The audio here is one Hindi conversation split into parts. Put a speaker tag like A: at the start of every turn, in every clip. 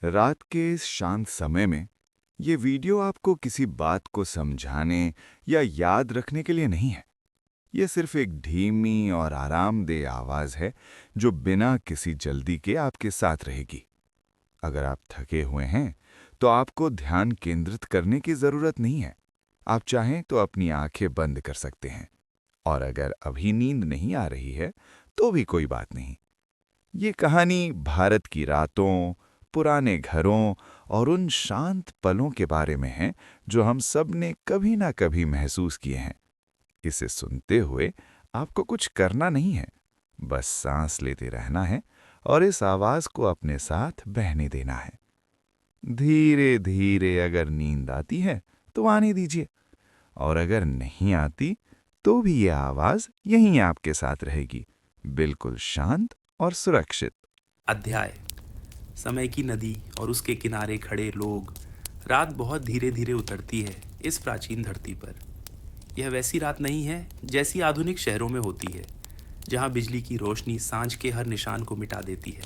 A: रात के इस शांत समय में ये वीडियो आपको किसी बात को समझाने या याद रखने के लिए नहीं है। ये सिर्फ एक धीमी और आरामदेह आवाज है जो बिना किसी जल्दी के आपके साथ रहेगी। अगर आप थके हुए हैं तो आपको ध्यान केंद्रित करने की जरूरत नहीं है। आप चाहें तो अपनी आंखें बंद कर सकते हैं। और अगर अभी नींद नहीं आ रही है तो भी कोई बात नहीं। ये कहानी भारत की रातों, पुराने घरों और उन शांत पलों के बारे में है जो हम सब ने कभी ना कभी महसूस किए हैं। इसे सुनते हुए आपको कुछ करना नहीं है, बस सांस लेते रहना है और इस आवाज को अपने साथ बहने देना है। धीरे धीरे अगर नींद आती है तो आने दीजिए, और अगर नहीं आती तो भी ये आवाज यहीं आपके साथ रहेगी, बिल्कुल शांत और सुरक्षित।
B: अध्याय। समय की नदी और उसके किनारे खड़े लोग। रात बहुत धीरे धीरे उतरती है इस प्राचीन धरती पर। यह वैसी रात नहीं है जैसी आधुनिक शहरों में होती है, जहाँ बिजली की रोशनी सांझ के हर निशान को मिटा देती है।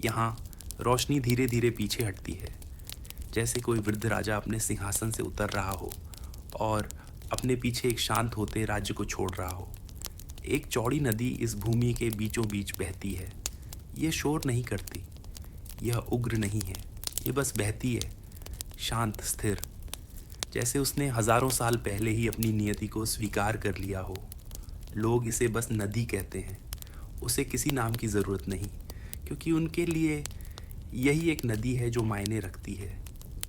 B: यहाँ रोशनी धीरे धीरे पीछे हटती है, जैसे कोई वृद्ध राजा अपने सिंहासन से उतर रहा हो और अपने पीछे एक शांत होते राज्य को छोड़ रहा हो। एक चौड़ी नदी इस भूमि के बीचों बीच बहती है। यह शोर नहीं करती, यह उग्र नहीं है, ये बस बहती है, शांत स्थिर, जैसे उसने हजारों साल पहले ही अपनी नियति को स्वीकार कर लिया हो। लोग इसे बस नदी कहते हैं, उसे किसी नाम की ज़रूरत नहीं, क्योंकि उनके लिए यही एक नदी है जो मायने रखती है।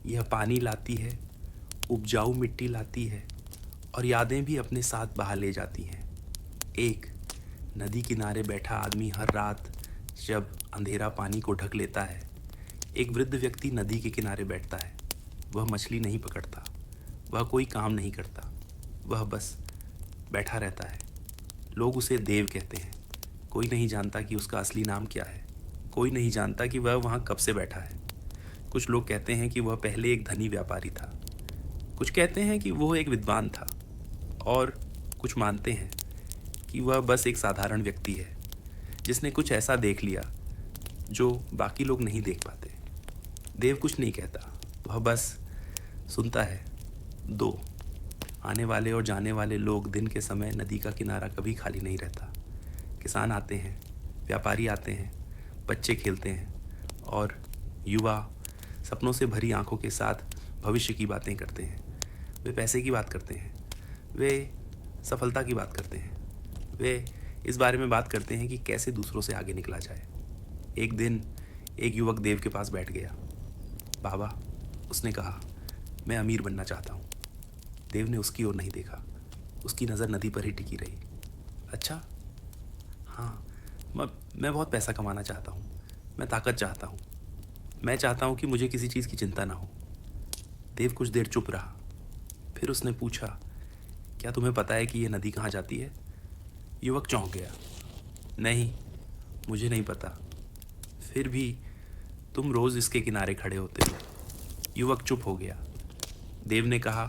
B: यह पानी लाती है, उपजाऊ मिट्टी लाती है और यादें भी अपने साथ बहा ले जाती हैं। एक नदी किनारे बैठा आदमी हर रात जब अंधेरा पानी को ढक लेता है, एक वृद्ध व्यक्ति नदी के किनारे बैठता है। वह मछली नहीं पकड़ता, वह कोई काम नहीं करता, वह बस बैठा रहता है। लोग उसे देव कहते हैं। कोई नहीं जानता कि उसका असली नाम क्या है, कोई नहीं जानता कि वह वहाँ कब से बैठा है। कुछ लोग कहते हैं कि वह पहले एक धनी व्यापारी था, कुछ कहते हैं कि वह एक विद्वान था, और कुछ मानते हैं कि वह बस एक साधारण व्यक्ति है जिसने कुछ ऐसा देख लिया जो बाकी लोग नहीं देख पाते। देव कुछ नहीं कहता, वह बस सुनता है। दो आने वाले और जाने वाले लोग। दिन के समय नदी का किनारा कभी खाली नहीं रहता। किसान आते हैं, व्यापारी आते हैं, बच्चे खेलते हैं और युवा सपनों से भरी आंखों के साथ भविष्य की बातें करते हैं। वे पैसे की बात करते हैं, वे सफलता की बात करते हैं, वे इस बारे में बात करते हैं कि कैसे दूसरों से आगे निकला जाए। एक दिन एक युवक देव के पास बैठ गया। बाबा, उसने कहा, मैं अमीर बनना चाहता हूँ। देव ने उसकी ओर नहीं देखा, उसकी नज़र नदी पर ही टिकी रही। अच्छा, हाँ, मैं बहुत पैसा कमाना चाहता हूँ, मैं ताकत चाहता हूँ, मैं चाहता हूँ कि मुझे किसी चीज़ की चिंता ना हो। देव कुछ देर चुप रहा, फिर उसने पूछा, क्या तुम्हें पता है कि यह नदी कहाँ जाती है? युवक चौंक गया। नहीं, मुझे नहीं पता। फिर भी तुम रोज़ इसके किनारे खड़े होते हो। युवक चुप हो गया। देव ने कहा,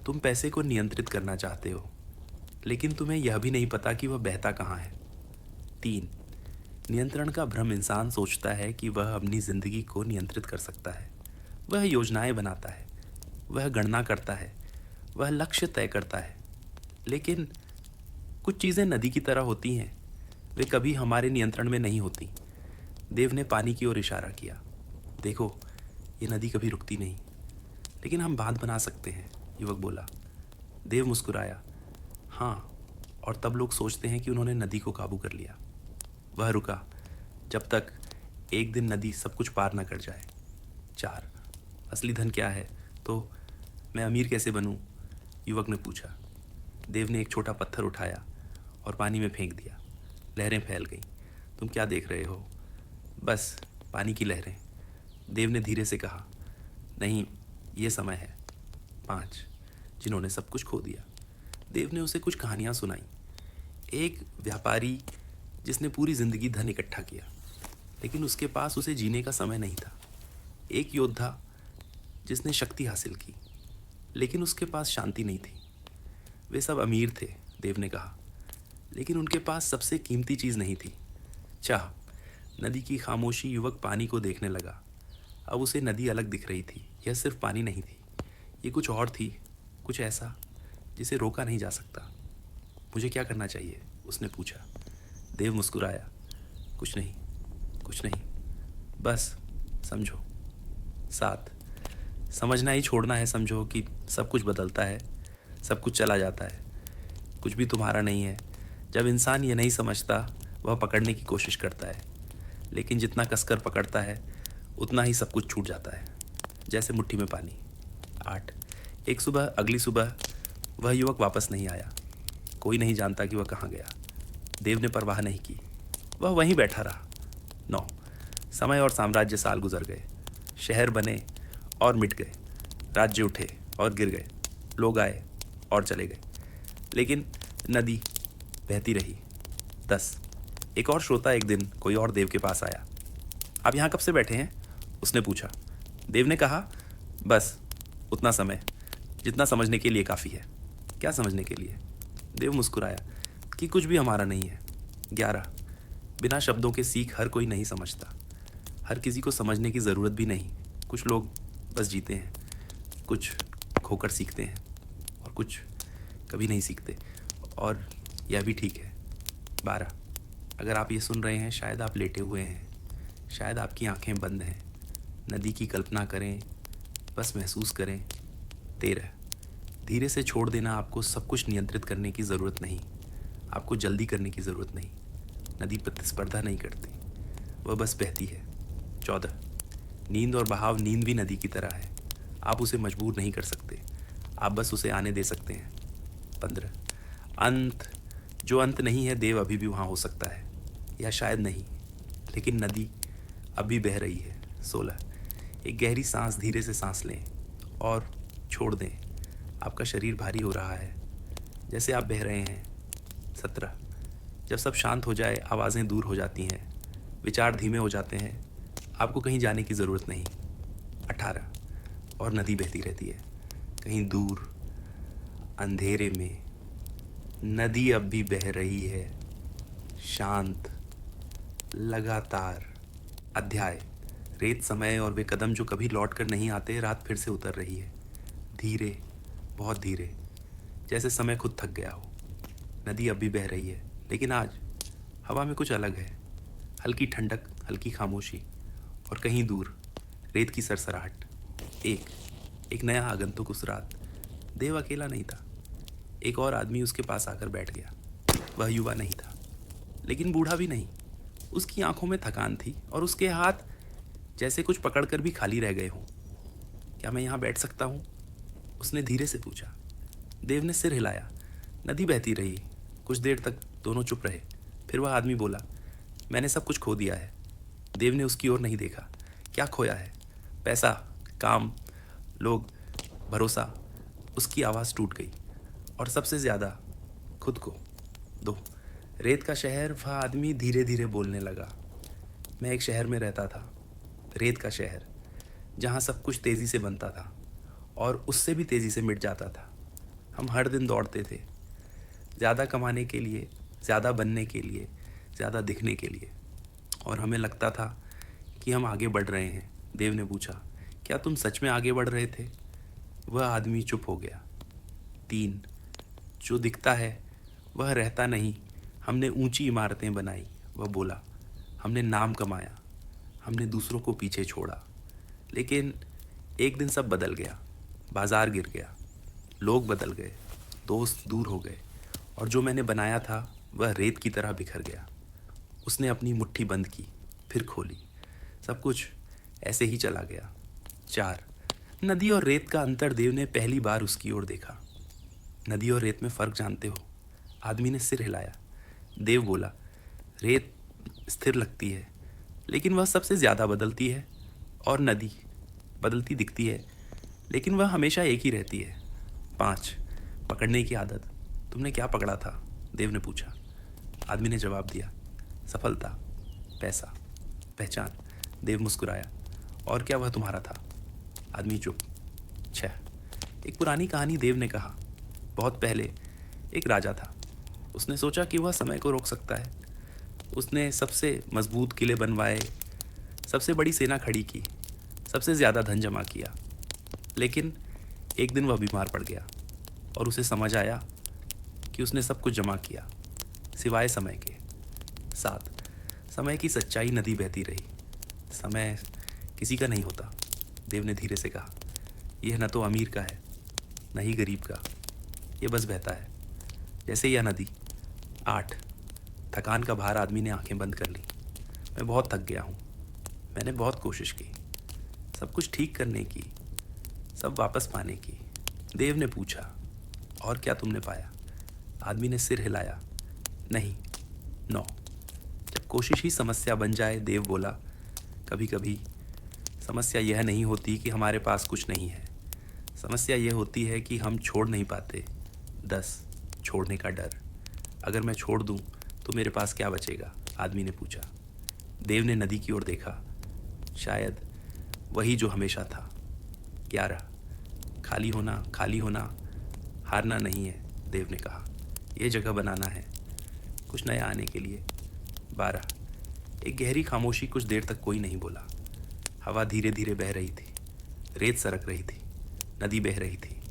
B: तुम पैसे को नियंत्रित करना चाहते हो, लेकिन तुम्हें यह भी नहीं पता कि वह बहता कहाँ है। 3 नियंत्रण का भ्रम। इंसान सोचता है कि वह अपनी ज़िंदगी को नियंत्रित कर सकता है। वह योजनाएं बनाता है, वह गणना करता है, वह लक्ष्य तय करता है, लेकिन कुछ चीज़ें नदी की तरह होती हैं, वे कभी हमारे नियंत्रण में नहीं होती। देव ने पानी की ओर इशारा किया। देखो, ये नदी कभी रुकती नहीं, लेकिन हम बांध बना सकते हैं, युवक बोला। देव मुस्कुराया। हाँ, और तब लोग सोचते हैं कि उन्होंने नदी को काबू कर लिया। वह रुका जब तक एक दिन नदी सब कुछ पार न कर जाए। 4 असली धन क्या है? तो मैं अमीर कैसे बनूं? युवक ने पूछा। देव ने एक छोटा पत्थर उठाया और पानी में फेंक दिया। लहरें फैल गईं। तुम क्या देख रहे हो? बस पानी की लहरें। देव ने धीरे से कहा, नहीं, ये समय है। 5 जिन्होंने सब कुछ खो दिया। देव ने उसे कुछ कहानियाँ सुनाई। एक व्यापारी जिसने पूरी जिंदगी धन इकट्ठा किया, लेकिन उसके पास उसे जीने का समय नहीं था। एक योद्धा जिसने शक्ति हासिल की, लेकिन उसके पास शांति नहीं थी। वे सब अमीर थे, देव ने कहा, लेकिन उनके पास सबसे कीमती चीज़ नहीं थी, चाह। नदी की खामोशी। युवक पानी को देखने लगा। अब उसे नदी अलग दिख रही थी। यह सिर्फ पानी नहीं थी, ये कुछ और थी, कुछ ऐसा जिसे रोका नहीं जा सकता। मुझे क्या करना चाहिए? उसने पूछा। देव मुस्कुराया। कुछ नहीं, कुछ नहीं, बस समझो। साथ समझना ही छोड़ना है। समझो कि सब कुछ बदलता है, सब कुछ चला जाता है, कुछ भी तुम्हारा नहीं है। जब इंसान ये नहीं समझता, वह पकड़ने की कोशिश करता है, लेकिन जितना कसकर पकड़ता है उतना ही सब कुछ छूट जाता है, जैसे मुट्ठी में पानी। 8 एक सुबह, अगली सुबह वह युवक वापस नहीं आया। कोई नहीं जानता कि वह कहाँ गया। देव ने परवाह नहीं की, वह वहीं बैठा रहा। 9 समय और साम्राज्य साल गुजर गए, शहर बने और मिट गए, राज्य उठे और गिर गए, लोग आए और चले गए, लेकिन नदी बहती रही। 10 एक और श्रोता एक दिन कोई और देव के पास आया। आप यहाँ कब से बैठे हैं? उसने पूछा। देव ने कहा, बस उतना समय जितना समझने के लिए काफ़ी है। क्या समझने के लिए? देव मुस्कुराया कि कुछ भी हमारा नहीं है। 11 बिना शब्दों के सीख हर कोई नहीं समझता, हर किसी को समझने की ज़रूरत भी नहीं। कुछ लोग बस जीते हैं, कुछ खोकर सीखते हैं और कुछ कभी नहीं सीखते, और यह भी ठीक है। 12 अगर आप ये सुन रहे हैं, शायद आप लेटे हुए हैं, शायद आपकी आंखें बंद हैं। नदी की कल्पना करें, बस महसूस करें। 13 धीरे से छोड़ देना। आपको सब कुछ नियंत्रित करने की ज़रूरत नहीं, आपको जल्दी करने की ज़रूरत नहीं। नदी प्रतिस्पर्धा नहीं करती, वह बस बहती है। 14 नींद और बहाव। नींद भी नदी की तरह है, आप उसे मजबूर नहीं कर सकते, आप बस उसे आने दे सकते हैं। 15 अंत। जो अंत नहीं है, देव अभी भी वहाँ हो सकता है, या शायद नहीं, लेकिन नदी अभी बह रही है। 16 एक गहरी सांस, धीरे से सांस लें और छोड़ दें। आपका शरीर भारी हो रहा है, जैसे आप बह रहे हैं। 17 जब सब शांत हो जाए, आवाज़ें दूर हो जाती हैं, विचार धीमे हो जाते हैं, आपको कहीं जाने की ज़रूरत नहीं। 18 और नदी बहती रहती है, कहीं दूर अंधेरे में। नदी अब भी बह रही है, शांत, लगातार। अध्याय रेत, समय और वे कदम जो कभी लौट कर नहीं आते। रात फिर से उतर रही है, धीरे, बहुत धीरे, जैसे समय खुद थक गया हो। नदी अब भी बह रही है, लेकिन आज हवा में कुछ अलग है। हल्की ठंडक, हल्की खामोशी, और कहीं दूर रेत की सरसराहट। एक नया आगंतुक उस रात। देव अकेला नहीं था, एक और आदमी उसके पास आकर बैठ गया। वह युवा नहीं था, लेकिन बूढ़ा भी नहीं। उसकी आंखों में थकान थी और उसके हाथ जैसे कुछ पकड़कर भी खाली रह गए हों। क्या मैं यहाँ बैठ सकता हूँ? उसने धीरे से पूछा। देव ने सिर हिलाया। नदी बहती रही, कुछ देर तक दोनों चुप रहे। फिर वह आदमी बोला, मैंने सब कुछ खो दिया है। देव ने उसकी ओर नहीं देखा। क्या खोया है? पैसा, काम, लोग, भरोसा। उसकी आवाज़ टूट गई, और सबसे ज़्यादा खुद को। 2 रेत का शहर। वह आदमी धीरे धीरे बोलने लगा। मैं एक शहर में रहता था, रेत का शहर, जहाँ सब कुछ तेज़ी से बनता था और उससे भी तेज़ी से मिट जाता था। हम हर दिन दौड़ते थे, ज़्यादा कमाने के लिए, ज़्यादा बनने के लिए, ज़्यादा दिखने के लिए, और हमें लगता था कि हम आगे बढ़ रहे हैं। देव ने पूछा, क्या तुम सच में आगे बढ़ रहे थे? वह आदमी चुप हो गया। 3 जो दिखता है वह रहता नहीं। हमने ऊंची इमारतें बनाई, वह बोला। हमने नाम कमाया, हमने दूसरों को पीछे छोड़ा, लेकिन एक दिन सब बदल गया। बाजार गिर गया, लोग बदल गए, दोस्त दूर हो गए, और जो मैंने बनाया था वह रेत की तरह बिखर गया। उसने अपनी मुट्ठी बंद की, फिर खोली, सब कुछ ऐसे ही चला गया। 4 नदी और रेत का अंतर। देव ने पहली बार उसकी ओर देखा। नदी और रेत में फ़र्क जानते हो? आदमी ने सिर हिलाया। देव बोला, रेत स्थिर लगती है, लेकिन वह सबसे ज़्यादा बदलती है, और नदी बदलती दिखती है, लेकिन वह हमेशा एक ही रहती है। 5 पकड़ने की आदत। तुमने क्या पकड़ा था? देव ने पूछा। आदमी ने जवाब दिया, सफलता, पैसा, पहचान। देव मुस्कुराया। और क्या वह तुम्हारा था? आदमी चुप। 6 एक पुरानी कहानी। देव ने कहा, बहुत पहले एक राजा था। उसने सोचा कि वह समय को रोक सकता है। उसने सबसे मजबूत किले बनवाए, सबसे बड़ी सेना खड़ी की, सबसे ज़्यादा धन जमा किया। लेकिन एक दिन वह बीमार पड़ गया और उसे समझ आया कि उसने सब कुछ जमा किया सिवाय समय के। साथ समय की सच्चाई नदी बहती रही। समय किसी का नहीं होता, देव ने धीरे से कहा। यह न तो अमीर का है न ही गरीब का, यह बस बहता है जैसे यह नदी। 8। थकान का भार आदमी ने आंखें बंद कर ली। मैं बहुत थक गया हूँ। मैंने बहुत कोशिश की, सब कुछ ठीक करने की, सब वापस पाने की। देव ने पूछा, और क्या तुमने पाया? आदमी ने सिर हिलाया। नहीं, 9। जब कोशिश ही समस्या बन जाए, देव बोला, कभी कभी समस्या यह नहीं होती कि हमारे पास कुछ नहीं है, समस्या यह होती है कि हम छोड़ नहीं पाते। 10। छोड़ने का डर। अगर मैं छोड़ दूं तो मेरे पास क्या बचेगा? आदमी ने पूछा। देव ने नदी की ओर देखा। शायद वही जो हमेशा था। 11। खाली होना, खाली होना, हारना नहीं है, देव ने कहा। यह जगह बनाना है, कुछ नया आने के लिए। 12। एक गहरी खामोशी। कुछ देर तक कोई नहीं बोला। हवा धीरे धीरे बह रही थी, रेत सरक रही थी, नदी बह रही थी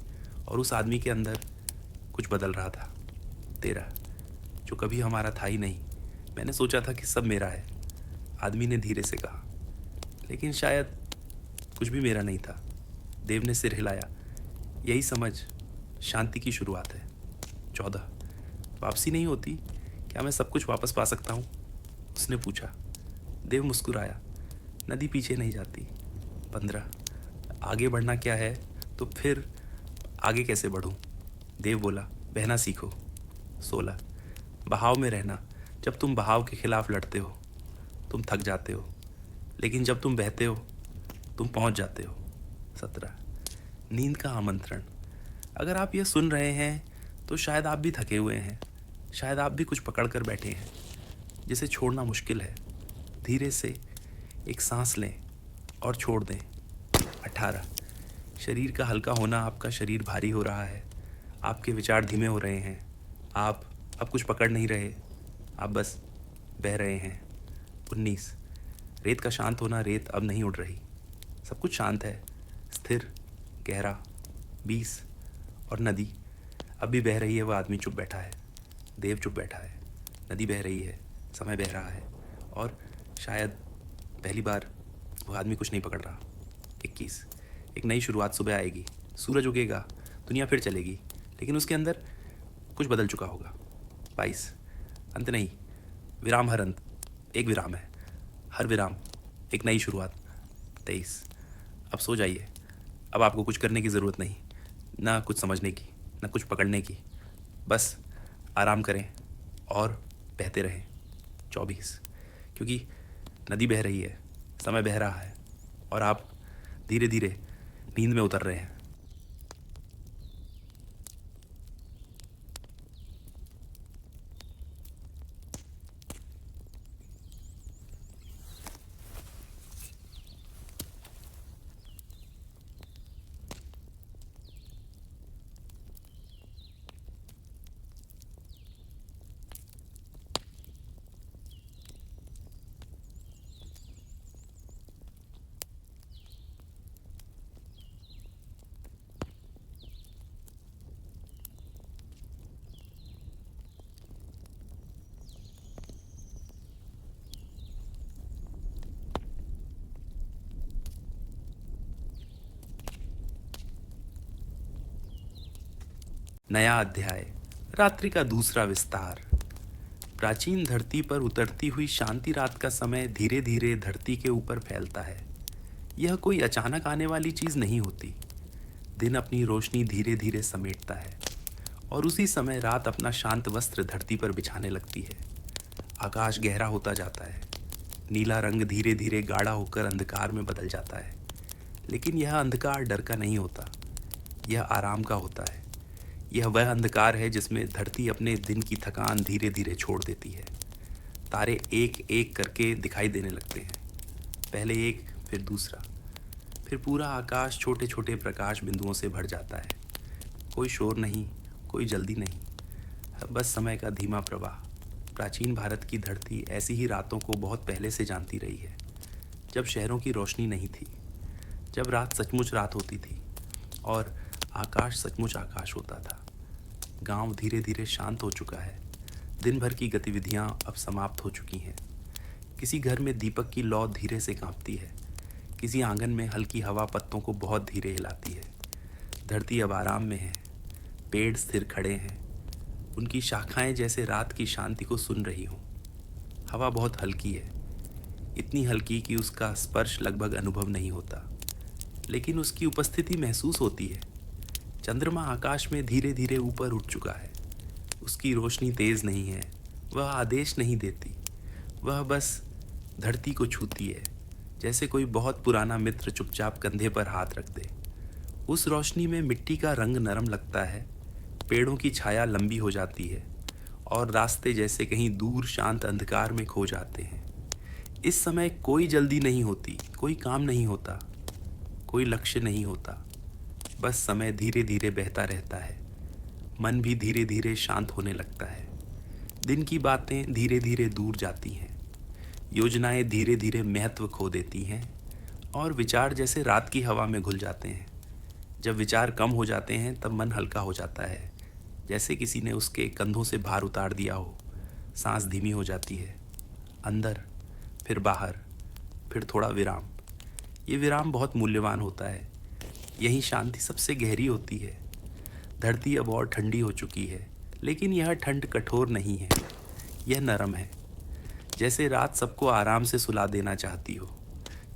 B: और उस आदमी के अंदर कुछ बदल रहा था। 13। जो कभी हमारा था ही नहीं, मैंने सोचा था कि सब मेरा है, आदमी ने धीरे से कहा। लेकिन शायद कुछ भी मेरा नहीं था, देव ने सिर हिलाया। यही समझ शांति की शुरुआत है। 14। वापसी नहीं होती, क्या मैं सब कुछ वापस पा सकता हूँ? उसने पूछा। देव मुस्कुराया। नदी पीछे नहीं जाती। 15। आगे बढ़ना क्या है तो फिर आगे कैसे बढ़ूं? देव बोला, बहना सीखो। 16। बहाव में रहना। जब तुम बहाव के खिलाफ लड़ते हो तुम थक जाते हो, लेकिन जब तुम बहते हो तुम पहुंच जाते हो। 17। नींद का आमंत्रण। अगर आप यह सुन रहे हैं तो शायद आप भी थके हुए हैं, शायद आप भी कुछ पकड़ कर बैठे हैं जिसे छोड़ना मुश्किल है। धीरे से एक सांस लें और छोड़ दें। 18। शरीर का हल्का होना। आपका शरीर भारी हो रहा है, आपके विचार धीमे हो रहे हैं, आप अब कुछ पकड़ नहीं रहे, आप बस बह रहे हैं। 19। रेत का शांत होना। रेत अब नहीं उड़ रही, सब कुछ शांत है, स्थिर, गहरा। 20। और नदी अब भी बह रही है। वह आदमी चुप बैठा है, देव चुप बैठा है। नदी बह रही है, समय बह रहा है और शायद पहली बार वह आदमी कुछ नहीं पकड़ रहा। 21। एक नई शुरुआत। सुबह आएगी, सूरज उगेगा, दुनिया फिर चलेगी, लेकिन उसके अंदर कुछ बदल चुका होगा। 22। अंत नहीं, विराम हर अंत। एक विराम है, हर विराम एक नई शुरुआत। 23। अब सो जाइए, अब आपको कुछ करने की ज़रूरत नहीं, ना कुछ समझने की, ना कुछ पकड़ने की, बस आराम करें और बहते रहें। 24। क्योंकि नदी बह रही है, समय बह रहा है और आप धीरे धीरे नींद में उतर रहे हैं। नया अध्याय। रात्रि का दूसरा विस्तार। प्राचीन धरती पर उतरती हुई शांति रात का समय धीरे धीरे धरती के ऊपर फैलता है। यह कोई अचानक आने वाली चीज़ नहीं होती। दिन अपनी रोशनी धीरे धीरे समेटता है और उसी समय रात अपना शांत वस्त्र धरती पर बिछाने लगती है। आकाश गहरा होता जाता है, नीला रंग धीरे धीरे गाढ़ा होकर अंधकार में बदल जाता है। लेकिन यह अंधकार डर का नहीं होता, यह आराम का होता है। यह वह अंधकार है जिसमें धरती अपने दिन की थकान धीरे धीरे छोड़ देती है। तारे एक एक करके दिखाई देने लगते हैं, पहले एक, फिर दूसरा, फिर पूरा आकाश छोटे छोटे प्रकाश बिंदुओं से भर जाता है। कोई शोर नहीं, कोई जल्दी नहीं, बस समय का धीमा प्रवाह। प्राचीन भारत की धरती ऐसी ही रातों को बहुत पहले से जानती रही है, जब शहरों की रोशनी नहीं थी, जब रात सचमुच रात होती थी और आकाश सचमुच आकाश होता था। गांव धीरे धीरे शांत हो चुका है। दिन भर की गतिविधियां अब समाप्त हो चुकी हैं। किसी घर में दीपक की लौ धीरे से कांपती है। किसी आंगन में हल्की हवा पत्तों को बहुत धीरे हिलाती है। धरती अब आराम में है। पेड़ स्थिर खड़े हैं, उनकी शाखाएं जैसे रात की शांति को सुन रही हों। हवा बहुत हल्की है, इतनी हल्की कि उसका स्पर्श लगभग अनुभव नहीं होता, लेकिन उसकी उपस्थिति महसूस होती है। चंद्रमा आकाश में धीरे धीरे ऊपर उठ चुका है। उसकी रोशनी तेज नहीं है, वह आदेश नहीं देती, वह बस धरती को छूती है, जैसे कोई बहुत पुराना मित्र चुपचाप कंधे पर हाथ रख दे। उस रोशनी में मिट्टी का रंग नरम लगता है, पेड़ों की छाया लंबी हो जाती है और रास्ते जैसे कहीं दूर शांत अंधकार में खो जाते हैं। इस समय कोई जल्दी नहीं होती, कोई काम नहीं होता, कोई लक्ष्य नहीं होता। बस समय धीरे धीरे बहता रहता है। मन भी धीरे धीरे शांत होने लगता है। दिन की बातें धीरे धीरे दूर जाती हैं। योजनाएं धीरे धीरे महत्व खो देती हैं और विचार जैसे रात की हवा में घुल जाते हैं। जब विचार कम हो जाते हैं तब मन हल्का हो जाता है, जैसे किसी ने उसके कंधों से भार उतार दिया हो। सांस धीमी हो जाती है, अंदर, फिर बाहर, फिर थोड़ा विराम। ये विराम बहुत मूल्यवान होता है। यही शांति सबसे गहरी होती है। धरती अब और ठंडी हो चुकी है, लेकिन यह ठंड कठोर नहीं है, यह नरम है। जैसे रात सबको आराम से सुला देना चाहती हो।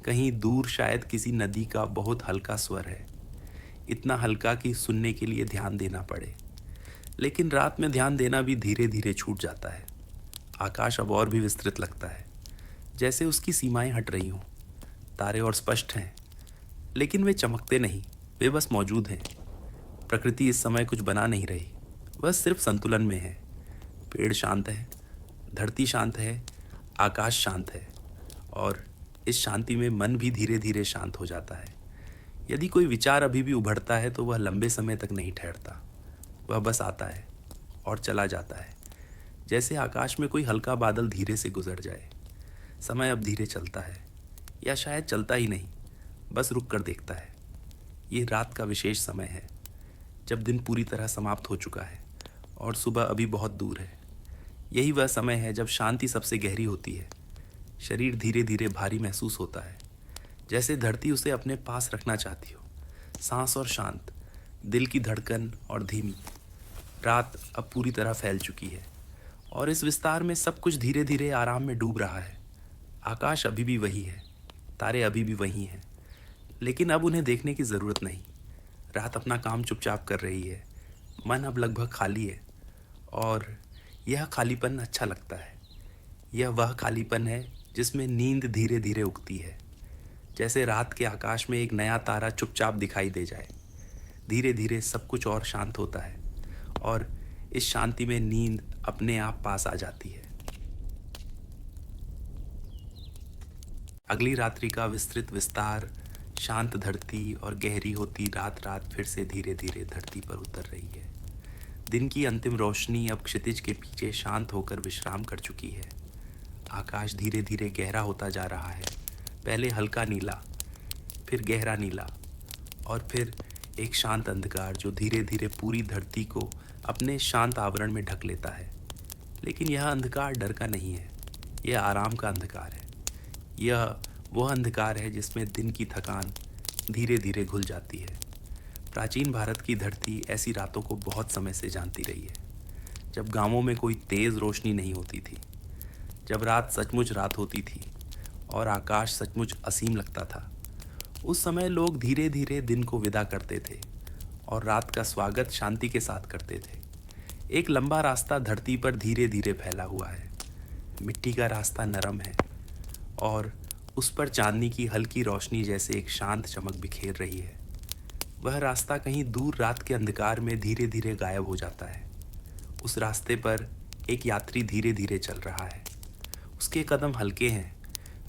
B: कहीं दूर शायद किसी नदी का बहुत हल्का स्वर है, इतना हल्का कि सुनने के लिए ध्यान देना पड़े। लेकिन रात में ध्यान देना भी धीरे धीरे छूट जाता है। आकाश अब और भी विस्तृत लगता है, जैसे उसकी सीमाएं हट रही हों। तारे और स्पष्ट हैं, लेकिन वे चमकते नहीं, वे बस मौजूद हैं। प्रकृति इस समय कुछ बना नहीं रही, वह सिर्फ संतुलन में है। पेड़ शांत है, धरती शांत है, आकाश शांत है, और इस शांति में मन भी धीरे धीरे शांत हो जाता है। यदि कोई विचार अभी भी उभरता है तो वह लंबे समय तक नहीं ठहरता, वह बस आता है और चला जाता है, जैसे आकाश में कोई हल्का बादल धीरे से गुजर जाए। समय अब धीरे चलता है, या शायद चलता ही नहीं, बस रुक कर देखता है। ये रात का विशेष समय है, जब दिन पूरी तरह समाप्त हो चुका है और सुबह अभी बहुत दूर है। यही वह समय है जब शांति सबसे गहरी होती है। शरीर धीरे धीरे भारी महसूस होता है, जैसे धरती उसे अपने पास रखना चाहती हो। सांस और शांत, दिल की धड़कन और धीमी। रात अब पूरी तरह फैल चुकी है और इस विस्तार में सब कुछ धीरे धीरे आराम में डूब रहा है। आकाश अभी भी वही है, तारे अभी भी वही हैं, लेकिन अब उन्हें देखने की ज़रूरत नहीं। रात अपना काम चुपचाप कर रही है। मन अब लगभग खाली है और यह खालीपन अच्छा लगता है। यह वह खालीपन है जिसमें नींद धीरे धीरे उगती है, जैसे रात के आकाश में एक नया तारा चुपचाप दिखाई दे जाए। धीरे धीरे सब कुछ और शांत होता है और इस शांति में नींद अपने आप पास आ जाती है। अगली रात्रि का विस्तृत विस्तार, शांत धरती और गहरी होती रात रात फिर से धीरे धीरे धरती पर उतर रही है। दिन की अंतिम रोशनी अब क्षितिज के पीछे शांत होकर विश्राम कर चुकी है। आकाश धीरे धीरे गहरा होता जा रहा है। पहले हल्का नीला, फिर गहरा नीला, और फिर एक शांत अंधकार जो धीरे धीरे पूरी धरती को अपने शांत आवरण में ढक लेता है। लेकिन यह अंधकार डर का नहीं है, यह आराम का अंधकार है। यह वह अंधकार है जिसमें दिन की थकान धीरे धीरे घुल जाती है। प्राचीन भारत की धरती ऐसी रातों को बहुत समय से जानती रही है, जब गांवों में कोई तेज़ रोशनी नहीं होती थी, जब रात सचमुच रात होती थी और आकाश सचमुच असीम लगता था। उस समय लोग धीरे धीरे दिन को विदा करते थे और रात का स्वागत शांति के साथ करते थे। एक लंबा रास्ता धरती पर धीरे धीरे फैला हुआ है। मिट्टी का रास्ता नरम है और उस पर चांदनी की हल्की रोशनी जैसे एक शांत चमक बिखेर रही है। वह रास्ता कहीं दूर रात के अंधकार में धीरे धीरे गायब हो जाता है। उस रास्ते पर एक यात्री धीरे धीरे चल रहा है। उसके कदम हल्के हैं,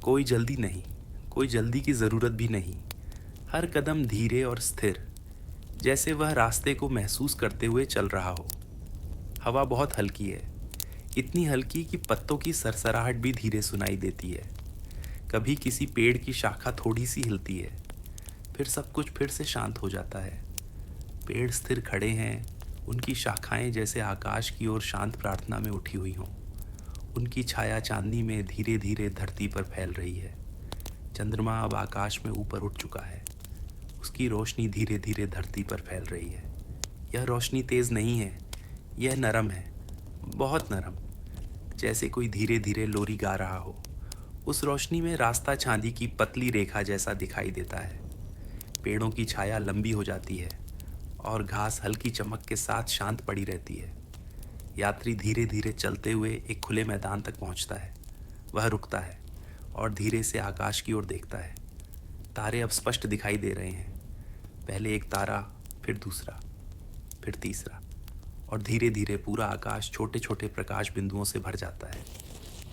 B: कोई जल्दी नहीं, कोई जल्दी की ज़रूरत भी नहीं। हर कदम धीरे और स्थिर, जैसे वह रास्ते को महसूस करते हुए चल रहा हो। हवा बहुत हल्की है, इतनी हल्की कि पत्तों की सरसराहट भी धीरे सुनाई देती है। कभी किसी पेड़ की शाखा थोड़ी सी हिलती है, फिर सब कुछ फिर से शांत हो जाता है। पेड़ स्थिर खड़े हैं, उनकी शाखाएं जैसे आकाश की ओर शांत प्रार्थना में उठी हुई हों। उनकी छाया चांदनी में धीरे धीरे धरती पर फैल रही है। चंद्रमा अब आकाश में ऊपर उठ चुका है। उसकी रोशनी धीरे धीरे धरती पर फैल रही है। यह रोशनी तेज नहीं है, यह नरम है, बहुत नरम, जैसे कोई धीरे धीरे लोरी गा रहा हो। उस रोशनी में रास्ता चांदी की पतली रेखा जैसा दिखाई देता है। पेड़ों की छाया लंबी हो जाती है और घास हल्की चमक के साथ शांत पड़ी रहती है। यात्री धीरे धीरे चलते हुए एक खुले मैदान तक पहुंचता है। वह रुकता है और धीरे से आकाश की ओर देखता है। तारे अब स्पष्ट दिखाई दे रहे हैं। पहले एक तारा, फिर दूसरा, फिर तीसरा, और धीरे धीरे पूरा आकाश छोटे छोटे प्रकाश बिंदुओं से भर जाता है।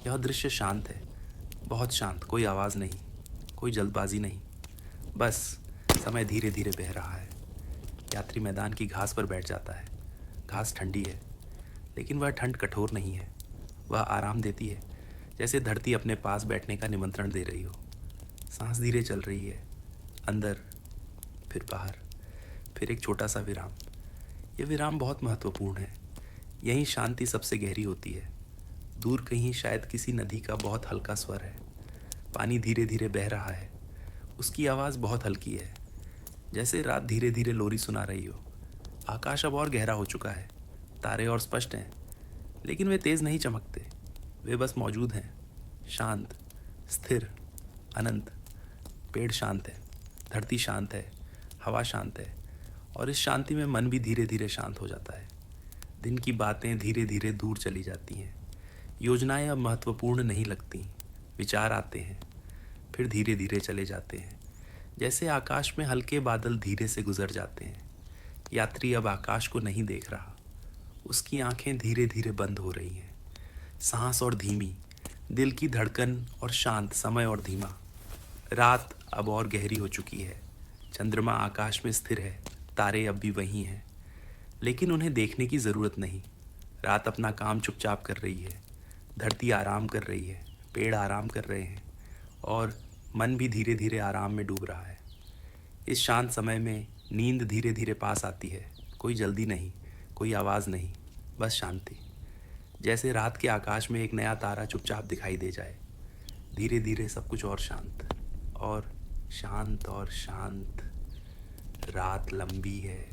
B: यह दृश्य शांत है, बहुत शांत, कोई आवाज़ नहीं, कोई जल्दबाजी नहीं, बस समय धीरे धीरे बह रहा है। यात्री मैदान की घास पर बैठ जाता है। घास ठंडी है, लेकिन वह ठंड कठोर नहीं है। वह आराम देती है, जैसे धरती अपने पास बैठने का निमंत्रण दे रही हो। सांस धीरे चल रही है, अंदर, फिर बाहर, फिर एक छोटा सा विराम। यह विराम बहुत महत्वपूर्ण है। यहीं शांति सबसे गहरी होती है। दूर कहीं शायद किसी नदी का बहुत हल्का स्वर है। पानी धीरे धीरे बह रहा है। उसकी आवाज़ बहुत हल्की है, जैसे रात धीरे धीरे लोरी सुना रही हो। आकाश अब और गहरा हो चुका है। तारे और स्पष्ट हैं, लेकिन वे तेज़ नहीं चमकते। वे बस मौजूद हैं, शांत, स्थिर, अनंत। पेड़ शांत है, धरती शांत है, हवा शांत है, और इस शांति में मन भी धीरे धीरे शांत हो जाता है। दिन की बातें धीरे धीरे दूर चली जाती हैं। योजनाएं अब महत्वपूर्ण नहीं लगती। विचार आते हैं, फिर धीरे धीरे चले जाते हैं, जैसे आकाश में हल्के बादल धीरे से गुजर जाते हैं। यात्री अब आकाश को नहीं देख रहा। उसकी आंखें धीरे धीरे बंद हो रही हैं। सांस और धीमी, दिल की धड़कन और शांत, समय और धीमा। रात अब और गहरी हो चुकी है। चंद्रमा आकाश में स्थिर है, तारे अब भी वहीं हैं, लेकिन उन्हें देखने की ज़रूरत नहीं। रात अपना काम चुपचाप कर रही है। धरती आराम कर रही है, पेड़ आराम कर रहे हैं, और मन भी धीरे धीरे आराम में डूब रहा है। इस शांत समय में नींद धीरे धीरे पास आती है। कोई जल्दी नहीं, कोई आवाज़ नहीं, बस शांति। जैसे रात के आकाश में एक नया तारा चुपचाप दिखाई दे जाए। धीरे धीरे सब कुछ और शांत, और शांत और शांत। रात लंबी है,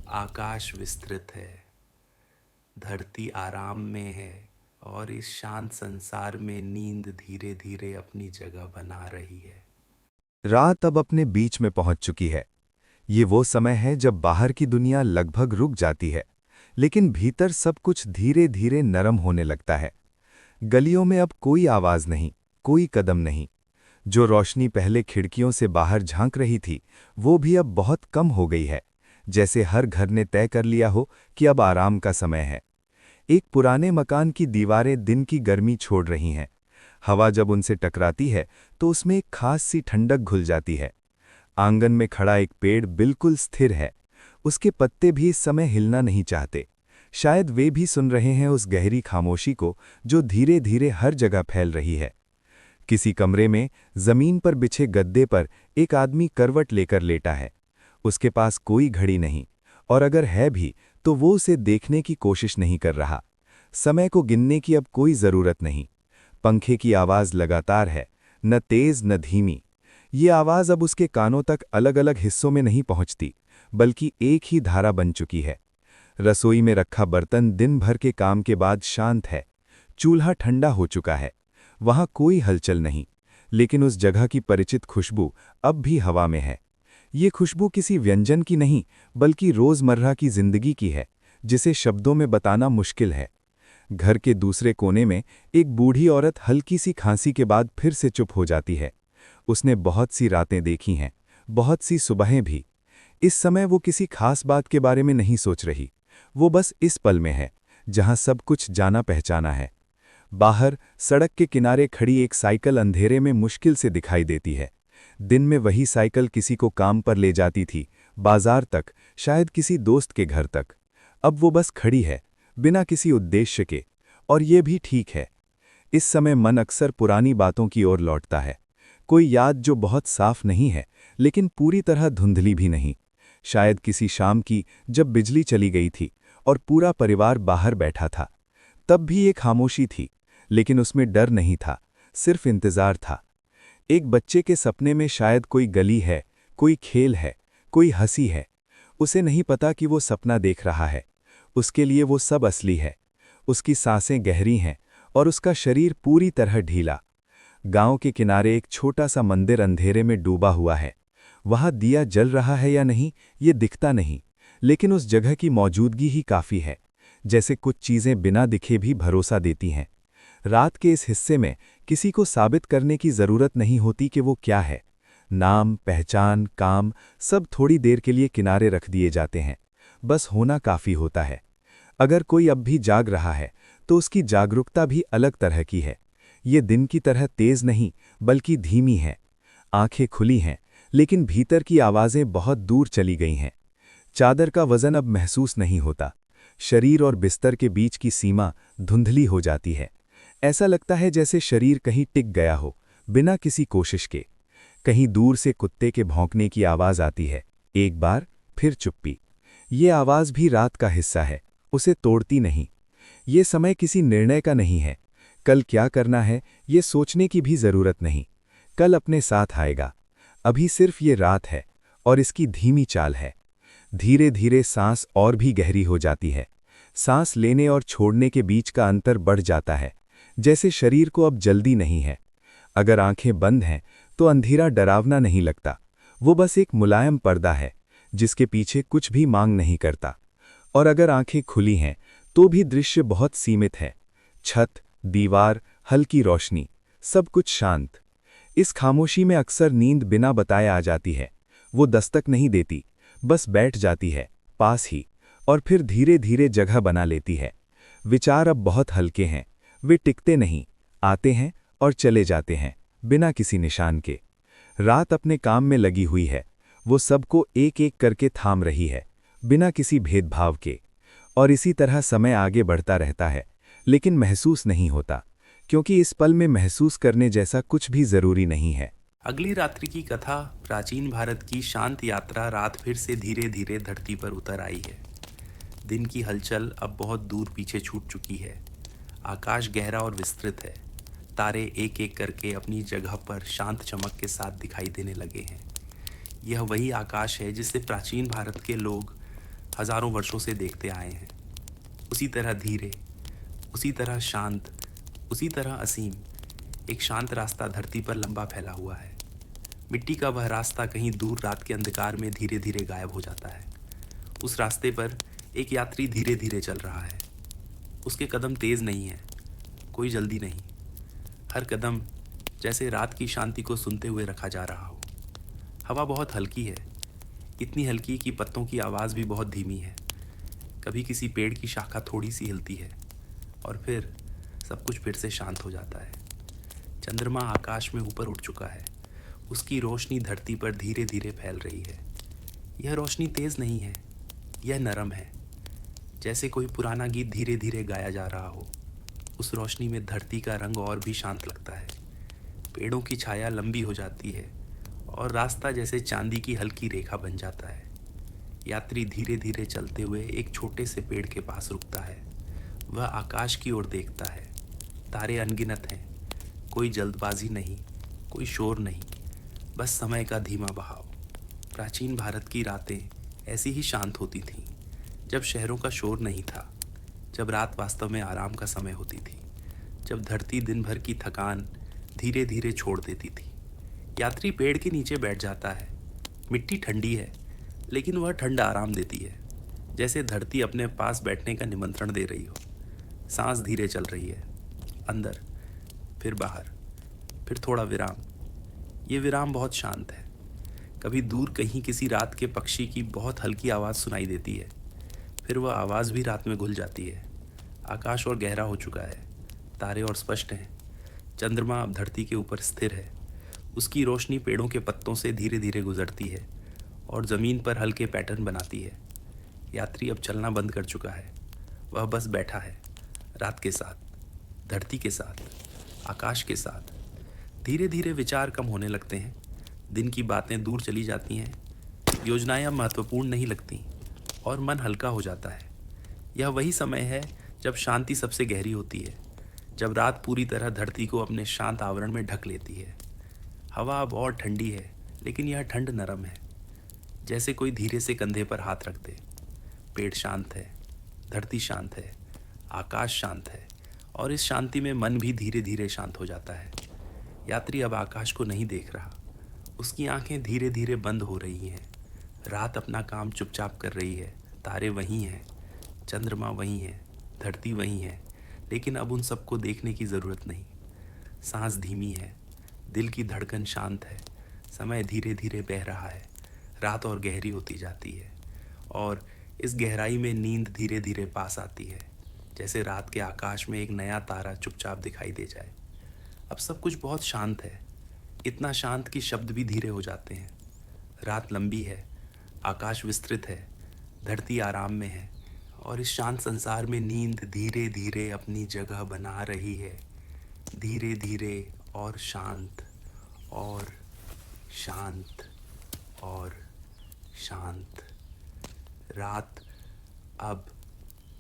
B: आकाश विस्तृत है, धरती आराम में है, और इस शांत संसार में नींद धीरे धीरे अपनी जगह बना रही है।
A: रात अब अपने बीच में पहुंच चुकी है। ये वो समय है जब बाहर की दुनिया लगभग रुक जाती है, लेकिन भीतर सब कुछ धीरे धीरे नरम होने लगता है। गलियों में अब कोई आवाज नहीं, कोई कदम नहीं। जो रोशनी पहले खिड़कियों से बाहर झांक रही थी, वो भी अब बहुत कम हो गई है, जैसे हर घर ने तय कर लिया हो कि अब आराम का समय है। एक पुराने मकान की दीवारें दिन की गर्मी छोड़ रही हैं। हवा जब उनसे टकराती है तो उसमें एक खास सी ठंडक घुल जाती है। आंगन में खड़ा एक पेड़ बिल्कुल स्थिर है। उसके पत्ते भी इस समय हिलना नहीं चाहते। शायद वे भी सुन रहे हैं उस गहरी खामोशी को जो धीरे धीरे हर जगह फैल रही है। किसी कमरे में जमीन पर बिछे गद्दे पर एक आदमी करवट लेकर लेटा है। उसके पास कोई घड़ी नहीं, और अगर है भी तो वो उसे देखने की कोशिश नहीं कर रहा। समय को गिनने की अब कोई जरूरत नहीं। पंखे की आवाज लगातार है, न तेज न धीमी। ये आवाज अब उसके कानों तक अलग अलग हिस्सों में नहीं पहुंचती, बल्कि एक ही धारा बन चुकी है। रसोई में रखा बर्तन दिन भर के काम के बाद शांत है। चूल्हा ठंडा हो चुका है। वहां कोई हलचल नहीं, लेकिन उस जगह की परिचित खुशबू अब भी हवा में है। ये खुशबू किसी व्यंजन की नहीं, बल्कि रोजमर्रा की जिंदगी की है, जिसे शब्दों में बताना मुश्किल है। घर के दूसरे कोने में एक बूढ़ी औरत हल्की सी खांसी के बाद फिर से चुप हो जाती है। उसने बहुत सी रातें देखी हैं, बहुत सी सुबहें भी। इस समय वो किसी खास बात के बारे में नहीं सोच रही। वो बस इस पल में है, जहां सब कुछ जाना पहचाना है। बाहर सड़क के किनारे खड़ी एक साइकिल अंधेरे में मुश्किल से दिखाई देती है। दिन में वही साइकिल किसी को काम पर ले जाती थी, बाजार तक, शायद किसी दोस्त के घर तक। अब वो बस खड़ी है, बिना किसी उद्देश्य के, और ये भी ठीक है। इस समय मन अक्सर पुरानी बातों की ओर लौटता है।
C: कोई याद जो बहुत साफ नहीं है, लेकिन पूरी तरह धुंधली भी नहीं। शायद किसी शाम की, जब बिजली चली गई थी और पूरा परिवार बाहर बैठा था। तब भी एक खामोशी थी, लेकिन उसमें डर नहीं था, सिर्फ इंतजार था। एक बच्चे के सपने में शायद कोई गली है, कोई खेल है, कोई हंसी है। उसे नहीं पता कि वो सपना देख रहा है। उसके लिए वो सब असली है। उसकी सांसें गहरी हैं और उसका शरीर पूरी तरह ढीला। गांव के किनारे एक छोटा सा मंदिर अंधेरे में डूबा हुआ है। वहां दिया जल रहा है या नहीं, ये दिखता नहीं, लेकिन उस जगह की मौजूदगी ही काफी है। जैसे कुछ चीजें बिना दिखे भी भरोसा देती हैं। रात के इस हिस्से में किसी को साबित करने की जरूरत नहीं होती कि वो क्या है। नाम, पहचान, काम, सब थोड़ी देर के लिए किनारे रख दिए जाते हैं। बस होना काफी होता है। अगर कोई अब भी जाग रहा है, तो उसकी जागरूकता भी अलग तरह की है। ये दिन की तरह तेज नहीं, बल्कि धीमी है। आंखें खुली हैं, लेकिन भीतर की आवाजें बहुत दूर चली गई हैं। चादर का वजन अब महसूस नहीं होता। शरीर और बिस्तर के बीच की सीमा धुंधली हो जाती है। ऐसा लगता है जैसे शरीर कहीं टिक गया हो, बिना किसी कोशिश के। कहीं दूर से कुत्ते के भौंकने की आवाज आती है। एक बार, फिर चुप्पी। ये आवाज भी रात का हिस्सा है, उसे तोड़ती नहीं। ये समय किसी निर्णय का नहीं है। कल क्या करना है, ये सोचने की भी जरूरत नहीं। कल अपने साथ आएगा। अभी सिर्फ ये रात है, और इसकी धीमी चाल है। धीरे धीरे सांस और भी गहरी हो जाती है। सांस लेने और छोड़ने के बीच का अंतर बढ़ जाता है, जैसे शरीर को अब जल्दी नहीं है। अगर आंखें बंद हैं, तो अंधेरा डरावना नहीं लगता। वो बस एक मुलायम पर्दा है, जिसके पीछे कुछ भी मांग नहीं करता। और अगर आंखें खुली हैं, तो भी दृश्य बहुत सीमित है। छत, दीवार, हल्की रोशनी, सब कुछ शांत। इस खामोशी में अक्सर नींद बिना बताए आ जाती है। वो दस्तक नहीं देती, बस बैठ जाती है, पास ही, और फिर धीरे धीरे जगह बना लेती है। विचार अब बहुत हल्के हैं। वे टिकते नहीं, आते हैं और चले जाते हैं, बिना किसी निशान के। रात अपने काम में लगी हुई है। वो सबको एक एक करके थाम रही है, बिना किसी भेदभाव के। और इसी तरह समय आगे बढ़ता रहता है, लेकिन महसूस नहीं होता, क्योंकि इस पल में महसूस करने जैसा कुछ भी जरूरी नहीं है।
B: अगली रात्रि की कथा प्राचीन भारत की शांत यात्रा रात फिर से धीरे धीरे धरती पर उतर आई है। दिन की हलचल अब बहुत दूर पीछे छूट चुकी है। आकाश गहरा और विस्तृत है। तारे एक एक करके अपनी जगह पर शांत चमक के साथ दिखाई देने लगे हैं। यह वही आकाश है जिसे प्राचीन भारत के लोग हजारों वर्षों से देखते आए हैं। उसी तरह धीरे, उसी तरह शांत, उसी तरह असीम। एक शांत रास्ता धरती पर लंबा फैला हुआ है। मिट्टी का वह रास्ता कहीं दूर रात के अंधकार में धीरे धीरे गायब हो जाता है। उस रास्ते पर एक यात्री धीरे धीरे चल रहा है। उसके कदम तेज नहीं है, कोई जल्दी नहीं। हर कदम जैसे रात की शांति को सुनते हुए रखा जा रहा हो। हवा बहुत हल्की है, इतनी हल्की कि पत्तों की आवाज़ भी बहुत धीमी है। कभी किसी पेड़ की शाखा थोड़ी सी हिलती है, और फिर सब कुछ फिर से शांत हो जाता है। चंद्रमा आकाश में ऊपर उठ चुका है। उसकी रोशनी धरती पर धीरे धीरे फैल रही है। यह रोशनी तेज नहीं है, यह नरम है, जैसे कोई पुराना गीत धीरे धीरे गाया जा रहा हो। उस रोशनी में धरती का रंग और भी शांत लगता है। पेड़ों की छाया लंबी हो जाती है और रास्ता जैसे चांदी की हल्की रेखा बन जाता है। यात्री धीरे धीरे चलते हुए एक छोटे से पेड़ के पास रुकता है। वह आकाश की ओर देखता है। तारे अनगिनत हैं, कोई जल्दबाजी नहीं, कोई शोर नहीं, बस समय का धीमा बहाव। प्राचीन भारत की रातें ऐसी ही शांत होती थीं, जब शहरों का शोर नहीं था, जब रात वास्तव में आराम का समय होती थी, जब धरती दिन भर की थकान धीरे धीरे छोड़ देती थी। यात्री पेड़ के नीचे बैठ जाता है। मिट्टी ठंडी है, लेकिन वह ठंड आराम देती है, जैसे धरती अपने पास बैठने का निमंत्रण दे रही हो। सांस धीरे चल रही है, अंदर, फिर बाहर, फिर थोड़ा विराम। ये विराम बहुत शांत है। कभी दूर कहीं किसी रात के पक्षी की बहुत हल्की आवाज़ सुनाई देती है, फिर वह आवाज़ भी रात में घुल जाती है। आकाश और गहरा हो चुका है, तारे और स्पष्ट हैं। चंद्रमा अब धरती के ऊपर स्थिर है। उसकी रोशनी पेड़ों के पत्तों से धीरे धीरे गुजरती है और ज़मीन पर हल्के पैटर्न बनाती है। यात्री अब चलना बंद कर चुका है। वह बस बैठा है, रात के साथ, धरती के साथ, आकाश के साथ। धीरे धीरे विचार कम होने लगते हैं, दिन की बातें दूर चली जाती हैं, योजनाएं अब महत्वपूर्ण नहीं लगती और मन हल्का हो जाता है। यह वही समय है जब शांति सबसे गहरी होती है, जब रात पूरी तरह धरती को अपने शांत आवरण में ढक लेती है। हवा अब और ठंडी है, लेकिन यह ठंड नरम है, जैसे कोई धीरे से कंधे पर हाथ रख दे। पेड़ शांत है, धरती शांत है, आकाश शांत है, और इस शांति में मन भी धीरे धीरे शांत हो जाता है। यात्री अब आकाश को नहीं देख रहा, उसकी आंखें धीरे धीरे बंद हो रही हैं। रात अपना काम चुपचाप कर रही है, तारे वहीं हैं, चंद्रमा वहीं है, धरती वहीं है, लेकिन अब उन सबको देखने की ज़रूरत नहीं। सांस धीमी है, दिल की धड़कन शांत है, समय धीरे धीरे बह रहा है, रात और गहरी होती जाती है, और इस गहराई में नींद धीरे धीरे पास आती है, जैसे रात के आकाश में एक नया तारा चुपचाप दिखाई दे जाए। अब सब कुछ बहुत शांत है, इतना शांत कि शब्द भी धीरे हो जाते हैं। रात लंबी है, आकाश विस्तृत है, धरती आराम में है, और इस शांत संसार में नींद धीरे धीरे अपनी जगह बना रही है, धीरे धीरे और शांत और शांत और शांत। रात अब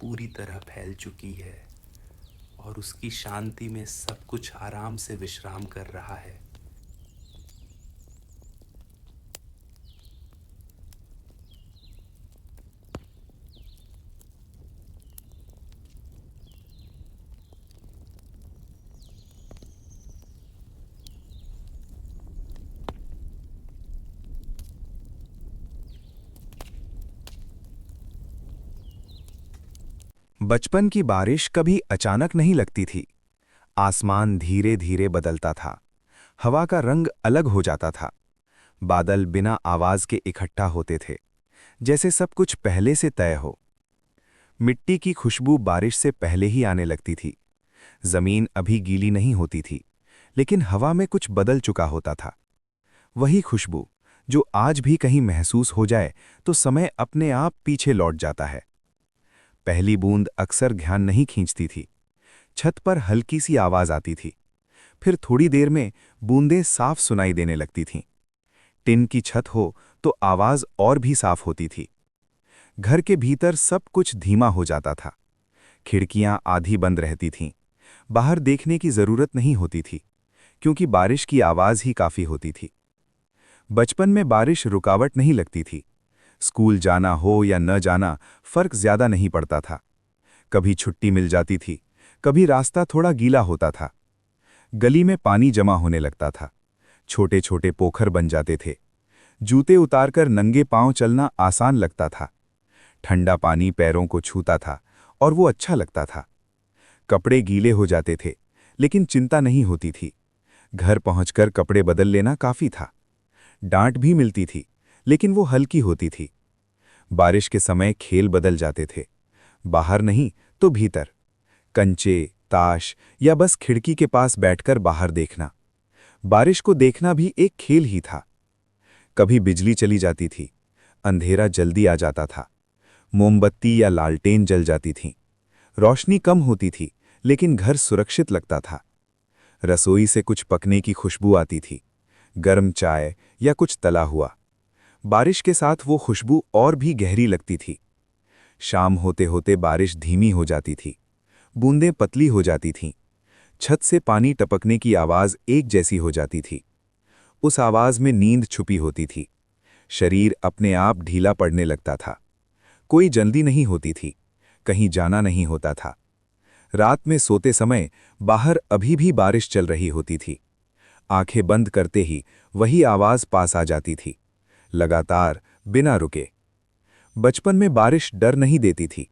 B: पूरी तरह फैल चुकी है और उसकी शांति में सब कुछ आराम से विश्राम कर रहा है।
C: बचपन की बारिश कभी अचानक नहीं लगती थी। आसमान धीरे धीरे बदलता था, हवा का रंग अलग हो जाता था, बादल बिना आवाज के इकट्ठा होते थे, जैसे सब कुछ पहले से तय हो। मिट्टी की खुशबू बारिश से पहले ही आने लगती थी। जमीन अभी गीली नहीं होती थी, लेकिन हवा में कुछ बदल चुका होता था। वही खुशबू जो आज भी कहीं महसूस हो जाए तो समय अपने आप पीछे लौट जाता है। पहली बूंद अक्सर ध्यान नहीं खींचती थी। छत पर हल्की सी आवाज आती थी, फिर थोड़ी देर में बूंदें साफ सुनाई देने लगती थीं। टिन की छत हो तो आवाज और भी साफ होती थी। घर के भीतर सब कुछ धीमा हो जाता था। खिड़कियां आधी बंद रहती थीं। बाहर देखने की जरूरत नहीं होती थी, क्योंकि बारिश की आवाज ही काफी होती थी। बचपन में बारिश रुकावट नहीं लगती थी। स्कूल जाना हो या न जाना फर्क ज्यादा नहीं पड़ता था। कभी छुट्टी मिल जाती थी, कभी रास्ता थोड़ा गीला होता था। गली में पानी जमा होने लगता था, छोटे छोटे पोखर बन जाते थे। जूते उतारकर नंगे पांव चलना आसान लगता था। ठंडा पानी पैरों को छूता था और वो अच्छा लगता था। कपड़े गीले हो जाते थे, लेकिन चिंता नहीं होती थी। घर पहुंचकर कपड़े बदल लेना काफी था। डांट भी मिलती थी, लेकिन वो हल्की होती थी। बारिश के समय खेल बदल जाते थे, बाहर नहीं तो भीतर। कंचे, ताश या बस खिड़की के पास बैठकर बाहर देखना। बारिश को देखना भी एक खेल ही था। कभी बिजली चली जाती थी, अंधेरा जल्दी आ जाता था। मोमबत्ती या लालटेन जल जाती थीं। रोशनी कम होती थी, लेकिन घर सुरक्षित लगता था। रसोई से कुछ पकने की खुशबू आती थी, गर्म चाय या कुछ तला हुआ। बारिश के साथ वो खुशबू और भी गहरी लगती थी। शाम होते होते बारिश धीमी हो जाती थी, बूंदें पतली हो जाती थीं। छत से पानी टपकने की आवाज एक जैसी हो जाती थी। उस आवाज में नींद छुपी होती थी। शरीर अपने आप ढीला पड़ने लगता था। कोई जल्दी नहीं होती थी, कहीं जाना नहीं होता था। रात में सोते समय बाहर अभी भी बारिश चल रही होती थी। आंखें बंद करते ही वही आवाज पास आ जाती थी, लगातार, बिना रुके। बचपन में बारिश डर नहीं देती थी,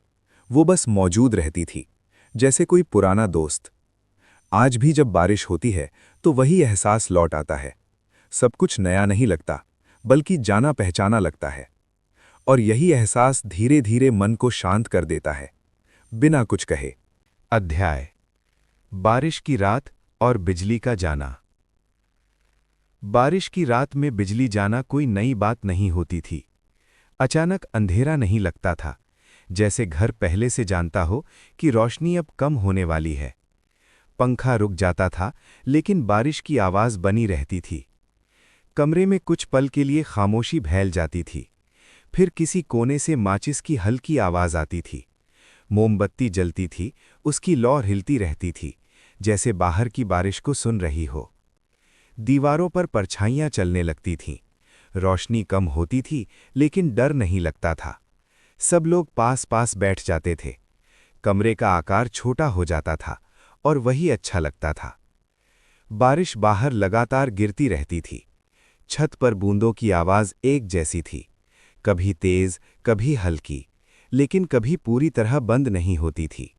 C: वो बस मौजूद रहती थी, जैसे कोई पुराना दोस्त। आज भी जब बारिश होती है तो वही एहसास लौट आता है। सब कुछ नया नहीं लगता, बल्कि जाना पहचाना लगता है। और यही एहसास धीरे धीरे मन को शांत कर देता है, बिना कुछ कहे।
A: अध्याय: बारिश की रात और बिजली का जाना। बारिश की रात में बिजली जाना कोई नई बात नहीं होती थी। अचानक अंधेरा नहीं लगता था, जैसे घर पहले से जानता हो कि रोशनी अब कम होने वाली है।
C: पंखा रुक जाता था, लेकिन बारिश की आवाज़ बनी रहती थी। कमरे में कुछ पल के लिए खामोशी फैल जाती थी। फिर किसी कोने से माचिस की हल्की आवाज़ आती थी। मोमबत्ती जलती थी, उसकी लौ हिलती रहती थी, जैसे बाहर की बारिश को सुन रही हो। दीवारों पर परछाइयाँ चलने लगती थीं। रोशनी कम होती थी, लेकिन डर नहीं लगता था। सब लोग पास पास बैठ जाते थे। कमरे का आकार छोटा हो जाता था, और वही अच्छा लगता था। बारिश बाहर लगातार गिरती रहती थी। छत पर बूंदों की आवाज़ एक जैसी थी, कभी तेज, कभी हल्की, लेकिन कभी पूरी तरह बंद नहीं होती थी।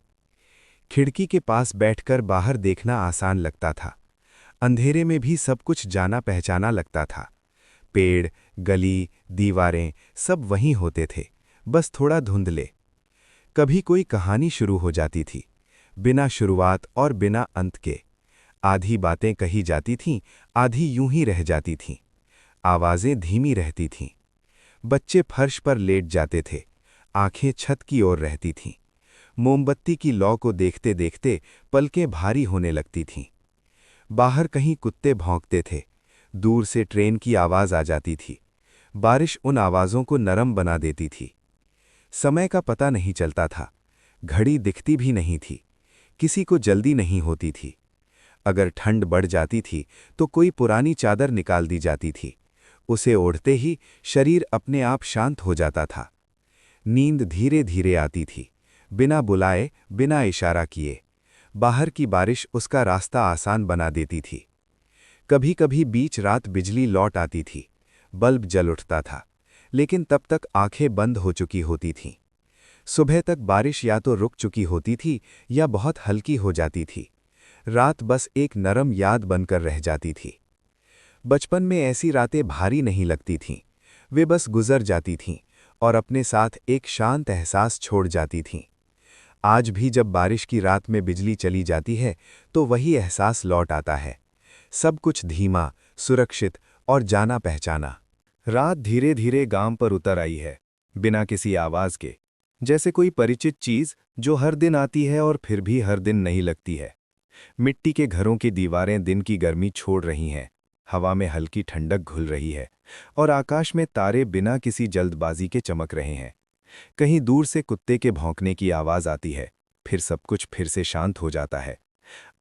C: खिड़की के पास बैठकर बाहर देखना आसान लगता था। अंधेरे में भी सब कुछ जाना पहचाना लगता था। पेड़, गली, दीवारें सब वहीं होते थे, बस थोड़ा धुंधले। कभी कोई कहानी शुरू हो जाती थी, बिना शुरुआत और बिना अंत के। आधी बातें कही जाती थीं, आधी यूं ही रह जाती थीं। आवाज़ें धीमी रहती थीं। बच्चे फर्श पर लेट जाते थे, आंखें छत की ओर रहती थीं। मोमबत्ती की लौ को देखते देखते पलकें भारी होने लगती थीं। बाहर कहीं कुत्ते भौंकते थे, दूर से ट्रेन की आवाज़ आ जाती थी। बारिश उन आवाज़ों को नरम बना देती थी। समय का पता नहीं चलता था, घड़ी दिखती भी नहीं थी, किसी को जल्दी नहीं होती थी। अगर ठंड बढ़ जाती थी तो कोई पुरानी चादर निकाल दी जाती थी, उसे ओढ़ते ही शरीर अपने आप शांत हो जाता था। नींद धीरे धीरे आती थी, बिना बुलाए, बिना इशारा किए। बाहर की बारिश उसका रास्ता आसान बना देती थी। कभी कभी बीच रात बिजली लौट आती थी, बल्ब जल उठता था, लेकिन तब तक आंखें बंद हो चुकी होती थीं। सुबह तक बारिश या तो रुक चुकी होती थी या बहुत हल्की हो जाती थी। रात बस एक नरम याद बनकर रह जाती थी। बचपन में ऐसी रातें भारी नहीं लगती थीं, वे बस गुजर जाती थीं और अपने साथ एक शांत एहसास छोड़ जाती थीं। आज भी जब बारिश की रात में बिजली चली जाती है तो वही एहसास लौट आता है, सब कुछ धीमा, सुरक्षित और जाना पहचाना। रात धीरे धीरे गांव पर उतर आई है, बिना किसी आवाज़ के, जैसे कोई परिचित चीज़ जो हर दिन आती है और फिर भी हर दिन नहीं लगती है। मिट्टी के घरों की दीवारें दिन की गर्मी छोड़ रही हैं, हवा में हल्की ठंडक घुल रही है और आकाश में तारे बिना किसी जल्दबाजी के चमक रहे हैं। कहीं दूर से कुत्ते के भौंकने की आवाज़ आती है, फिर सब कुछ फिर से शांत हो जाता है।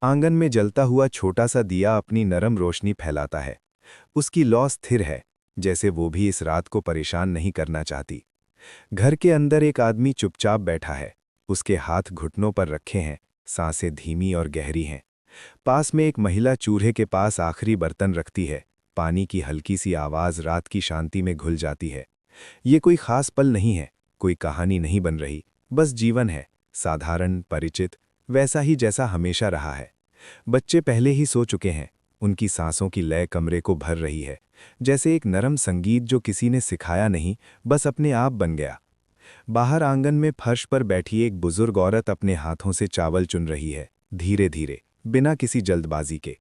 C: आंगन में जलता हुआ छोटा सा दिया अपनी नरम रोशनी फैलाता है। उसकी लौ स्थिर है, जैसे वो भी इस रात को परेशान नहीं करना चाहती। घर के अंदर एक आदमी चुपचाप बैठा है, उसके हाथ घुटनों पर रखे हैं, सांसें धीमी और गहरी हैं। पास में एक महिला चूल्हे के पास आखिरी बर्तन रखती है, पानी की हल्की सी आवाज़ रात की शांति में घुल जाती है। ये कोई खास पल नहीं है, कोई कहानी नहीं बन रही, बस जीवन है, साधारण, परिचित, वैसा ही जैसा हमेशा रहा है। बच्चे पहले ही सो चुके हैं, उनकी सांसों की लय कमरे को भर रही है, जैसे एक नरम संगीत जो किसी ने सिखाया नहीं, बस अपने आप बन गया। बाहर आंगन में फर्श पर बैठी एक बुजुर्ग औरत अपने हाथों से चावल चुन रही है, धीरे धीरे, बिना किसी जल्दबाजी के।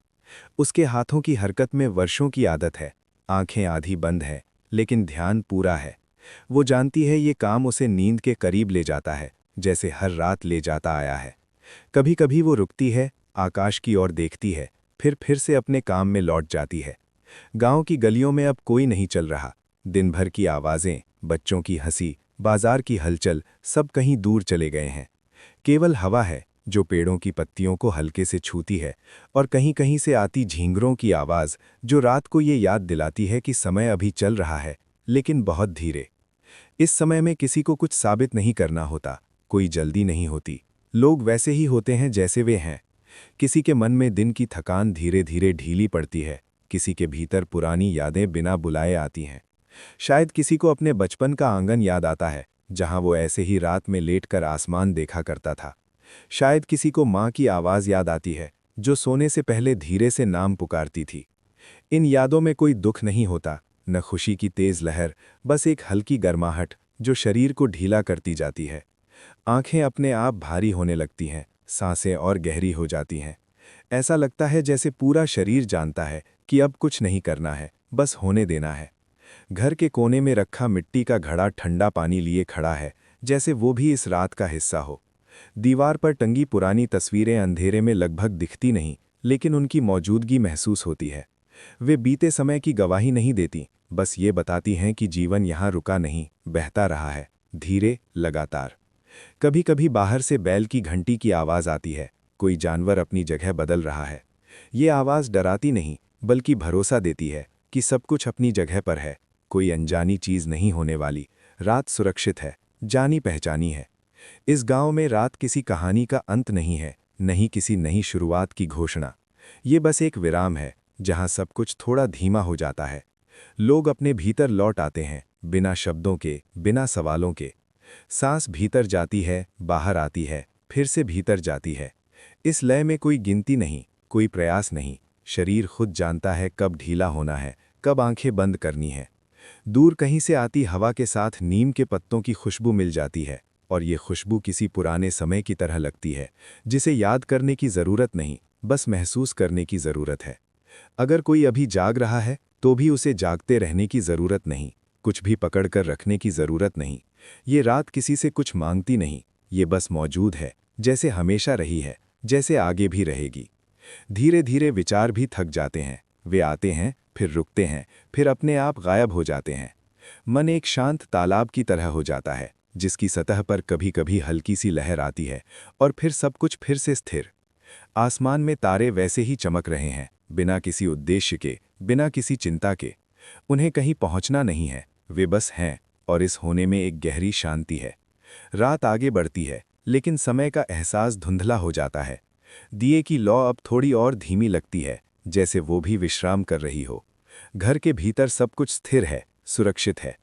C: उसके हाथों की हरकत में वर्षों की आदत है, आंखें आधी बंद हैं, लेकिन ध्यान पूरा है। वो जानती है ये काम उसे नींद के करीब ले जाता है, जैसे हर रात ले जाता आया है। कभी कभी वो रुकती है, आकाश की ओर देखती है, फिर से अपने काम में लौट जाती है। गांव की गलियों में अब कोई नहीं चल रहा, दिन भर की आवाज़ें, बच्चों की हंसी, बाजार की हलचल सब कहीं दूर चले गए हैं। केवल हवा है जो पेड़ों की पत्तियों को हल्के से छूती है, और कहीं कहीं से आती झींगरों की आवाज़ जो रात को ये याद दिलाती है कि समय अभी चल रहा है, लेकिन बहुत धीरे। इस समय में किसी को कुछ साबित नहीं करना होता, कोई जल्दी नहीं होती, लोग वैसे ही होते हैं जैसे वे हैं। किसी के मन में दिन की थकान धीरे धीरे ढीली पड़ती है, किसी के भीतर पुरानी यादें बिना बुलाए आती हैं। शायद किसी को अपने बचपन का आंगन याद आता है, जहां वो ऐसे ही रात में लेटकर आसमान देखा करता था। शायद किसी को माँ की आवाज़ याद आती है, जो सोने से पहले धीरे से नाम पुकारती थी। इन यादों में कोई दुख नहीं होता, न खुशी की तेज लहर, बस एक हल्की गर्माहट जो शरीर को ढीला करती जाती है। आंखें अपने आप भारी होने लगती हैं, सांसें और गहरी हो जाती हैं। ऐसा लगता है जैसे पूरा शरीर जानता है कि अब कुछ नहीं करना है, बस होने देना है। घर के कोने में रखा मिट्टी का घड़ा ठंडा पानी लिए खड़ा है, जैसे वो भी इस रात का हिस्सा हो। दीवार पर टंगी पुरानी तस्वीरें अंधेरे में लगभग दिखती नहीं, लेकिन उनकी मौजूदगी महसूस होती है। वे बीते समय की गवाही नहीं देती, बस ये बताती हैं कि जीवन यहाँ रुका नहीं, बहता रहा है, धीरे, लगातार। कभी कभी बाहर से बैल की घंटी की आवाज़ आती है, कोई जानवर अपनी जगह बदल रहा है। ये आवाज़ डराती नहीं, बल्कि भरोसा देती है कि सब कुछ अपनी जगह पर है, कोई अनजानी चीज़ नहीं होने वाली, रात सुरक्षित है, जानी पहचानी है। इस गांव में रात किसी कहानी का अंत नहीं है, नहीं किसी नई शुरुआत की घोषणा। ये बस एक विराम है, जहां सब कुछ थोड़ा धीमा हो जाता है। लोग अपने भीतर लौट आते हैं, बिना शब्दों के, बिना सवालों के। सांस भीतर जाती है, बाहर आती है, फिर से भीतर जाती है। इस लय में कोई गिनती नहीं, कोई प्रयास नहीं। शरीर खुद जानता है कब ढीला होना है, कब आंखें बंद करनी है। दूर कहीं से आती हवा के साथ नीम के पत्तों की खुशबू मिल जाती है, और ये खुशबू किसी पुराने समय की तरह लगती है, जिसे याद करने की ज़रूरत नहीं, बस महसूस करने की ज़रूरत है। अगर कोई अभी जाग रहा है, तो भी उसे जागते रहने की ज़रूरत नहीं, कुछ भी पकड़ कर रखने की ज़रूरत नहीं। ये रात किसी से कुछ मांगती नहीं, ये बस मौजूद है, जैसे हमेशा रही है, जैसे आगे भी रहेगी। धीरे धीरे विचार भी थक जाते हैं, वे आते हैं, फिर रुकते हैं, फिर अपने आप गायब हो जाते हैं। मन एक शांत तालाब की तरह हो जाता है, जिसकी सतह पर कभी कभी हल्की सी लहर आती है, और फिर सब कुछ फिर से स्थिर। आसमान में तारे वैसे ही चमक रहे हैं, बिना किसी उद्देश्य के, बिना किसी चिंता के। उन्हें कहीं पहुंचना नहीं है, वे बस हैं, और इस होने में एक गहरी शांति है। रात आगे बढ़ती है, लेकिन समय का एहसास धुंधला हो जाता है। दिए की लौ अब थोड़ी और धीमी लगती है, जैसे वो भी विश्राम कर रही हो। घर के भीतर सब कुछ स्थिर है, सुरक्षित है,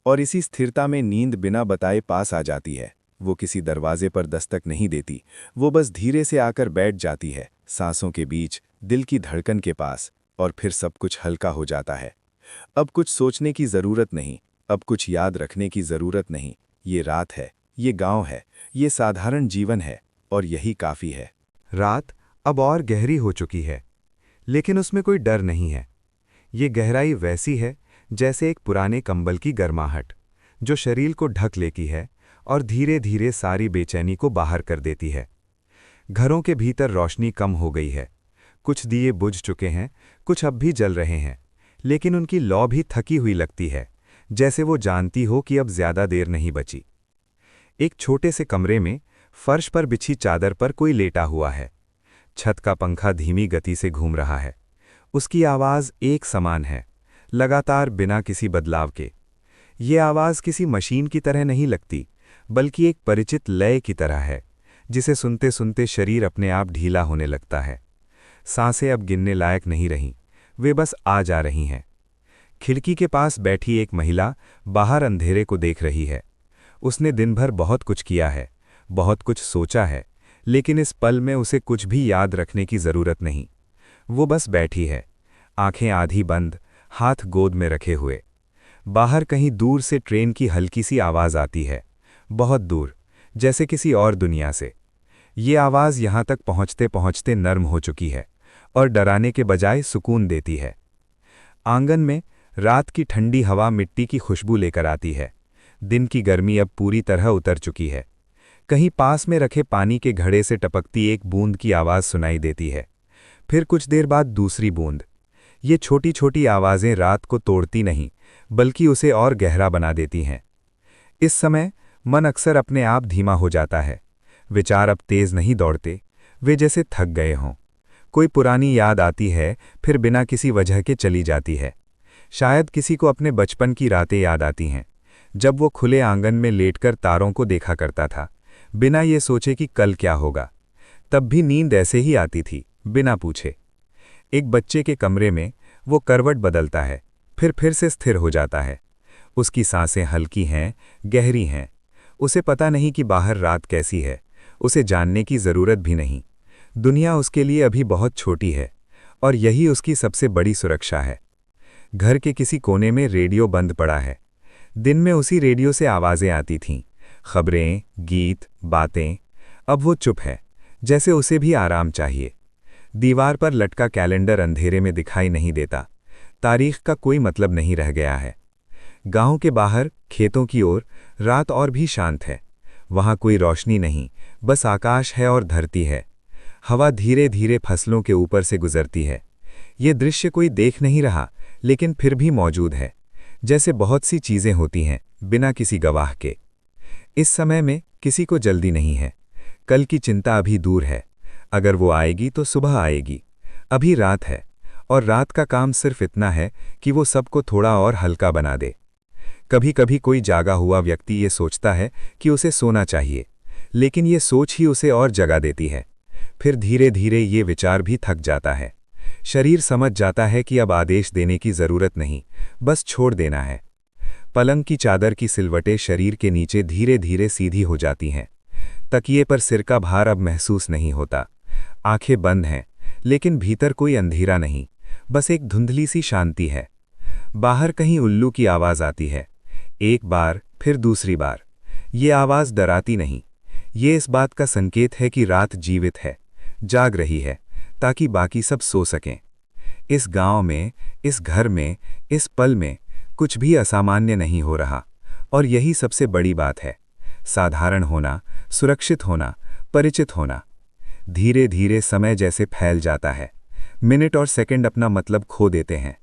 C: और इसी स्थिरता में नींद बिना बताए पास आ जाती है। वो किसी दरवाजे पर दस्तक नहीं देती, वो बस धीरे से आकर बैठ जाती है, सांसों के बीच, दिल की धड़कन के पास, और फिर सब कुछ हल्का हो जाता है। अब कुछ सोचने की ज़रूरत नहीं, अब कुछ याद रखने की ज़रूरत नहीं। ये रात है, ये गांव है, ये साधारण जीवन है, और यही काफ़ी है।
D: रात अब और गहरी हो चुकी है, लेकिन उसमें कोई डर नहीं है। ये गहराई वैसी है जैसे एक पुराने कंबल की गर्माहट, जो शरीर को ढक लेती है और धीरे धीरे सारी बेचैनी को बाहर कर देती है। घरों के भीतर रोशनी कम हो गई है, कुछ दिए बुझ चुके हैं, कुछ अब भी जल रहे हैं, लेकिन उनकी लौ भी थकी हुई लगती है, जैसे वो जानती हो कि अब ज्यादा देर नहीं बची। एक छोटे से कमरे में फर्श पर बिछी चादर पर कोई लेटा हुआ है। छत का पंखा धीमी गति से घूम रहा है। उसकी आवाज़ एक समान है, लगातार, बिना किसी बदलाव के। ये आवाज़ किसी मशीन की तरह नहीं लगती, बल्कि एक परिचित लय की तरह है, जिसे सुनते सुनते शरीर अपने आप ढीला होने लगता है। सांसें अब गिनने लायक नहीं रहीं, वे बस आ जा रही हैं। खिड़की के पास बैठी एक महिला बाहर अंधेरे को देख रही है। उसने दिन भर बहुत कुछ किया है, बहुत कुछ सोचा है, लेकिन इस पल में उसे कुछ भी याद रखने की ज़रूरत नहीं। वो बस बैठी है, आंखें आधी बंद, हाथ गोद में रखे हुए। बाहर कहीं दूर से ट्रेन की हल्की सी आवाज़ आती है, बहुत दूर, जैसे किसी और दुनिया से। ये आवाज़ यहाँ तक पहुँचते पहुँचते नर्म हो चुकी है और डराने के बजाय सुकून देती है। आंगन में रात की ठंडी हवा मिट्टी की खुशबू लेकर आती है। दिन की गर्मी अब पूरी तरह उतर चुकी है। कहीं पास में रखे पानी के घड़े से टपकती एक बूंद की आवाज़ सुनाई देती है, फिर कुछ देर बाद दूसरी बूंद। ये छोटी छोटी आवाज़ें रात को तोड़ती नहीं, बल्कि उसे और गहरा बना देती हैं। इस समय मन अक्सर अपने आप धीमा हो जाता है। विचार अब तेज नहीं दौड़ते, वे जैसे थक गए हों। कोई पुरानी याद आती है, फिर बिना किसी वजह के चली जाती है। शायद किसी को अपने बचपन की रातें याद आती हैं, जब वो खुले आंगन में लेटकर तारों को देखा करता था, बिना ये सोचे कि कल क्या होगा। तब भी नींद ऐसे ही आती थी, बिना पूछे। एक बच्चे के कमरे में वो करवट बदलता है, फिर से स्थिर हो जाता है। उसकी सांसें हल्की हैं, गहरी हैं। उसे पता नहीं कि बाहर रात कैसी है, उसे जानने की ज़रूरत भी नहीं। दुनिया उसके लिए अभी बहुत छोटी है, और यही उसकी सबसे बड़ी सुरक्षा है। घर के किसी कोने में रेडियो बंद पड़ा है। दिन में उसी रेडियो से आवाज़ें आती थीं, खबरें, गीत, बातें। अब वो चुप है, जैसे उसे भी आराम चाहिए। दीवार पर लटका कैलेंडर अंधेरे में दिखाई नहीं देता। तारीख का कोई मतलब नहीं रह गया है। गांव के बाहर, खेतों की ओर, रात और भी शांत है। वहां कोई रोशनी नहीं, बस आकाश है और धरती है। हवा धीरे धीरे फसलों के ऊपर से गुजरती है। ये दृश्य कोई देख नहीं रहा, लेकिन फिर भी मौजूद है, जैसे बहुत सी चीजें होती हैं बिना किसी गवाह के। इस समय में किसी को जल्दी नहीं है। कल की चिंता अभी दूर है, अगर वो आएगी तो सुबह आएगी। अभी रात है, और रात का काम सिर्फ इतना है कि वो सबको थोड़ा और हल्का बना दे। कभी कभी कोई जागा हुआ व्यक्ति ये सोचता है कि उसे सोना चाहिए, लेकिन ये सोच ही उसे और जगा देती है। फिर धीरे धीरे ये विचार भी थक जाता है। शरीर समझ जाता है कि अब आदेश देने की जरूरत नहीं, बस छोड़ देना है। पलंग की चादर की सिलवटें शरीर के नीचे धीरे धीरे सीधी हो जाती हैं। तकिए पर सिर का भार अब महसूस नहीं होता। आंखें बंद हैं, लेकिन भीतर कोई अंधेरा नहीं, बस एक धुंधली सी शांति है। बाहर कहीं उल्लू की आवाज आती है, एक बार फिर दूसरी बार। ये आवाज डराती नहीं, ये इस बात का संकेत है कि रात जीवित है, जाग रही है, ताकि बाकी सब सो सकें। इस गांव में, इस घर में, इस पल में कुछ भी असामान्य नहीं हो रहा, और यही सबसे बड़ी बात है। साधारण होना, सुरक्षित होना, परिचित होना। धीरे धीरे समय जैसे फैल जाता है। मिनट और सेकंड अपना मतलब खो देते हैं।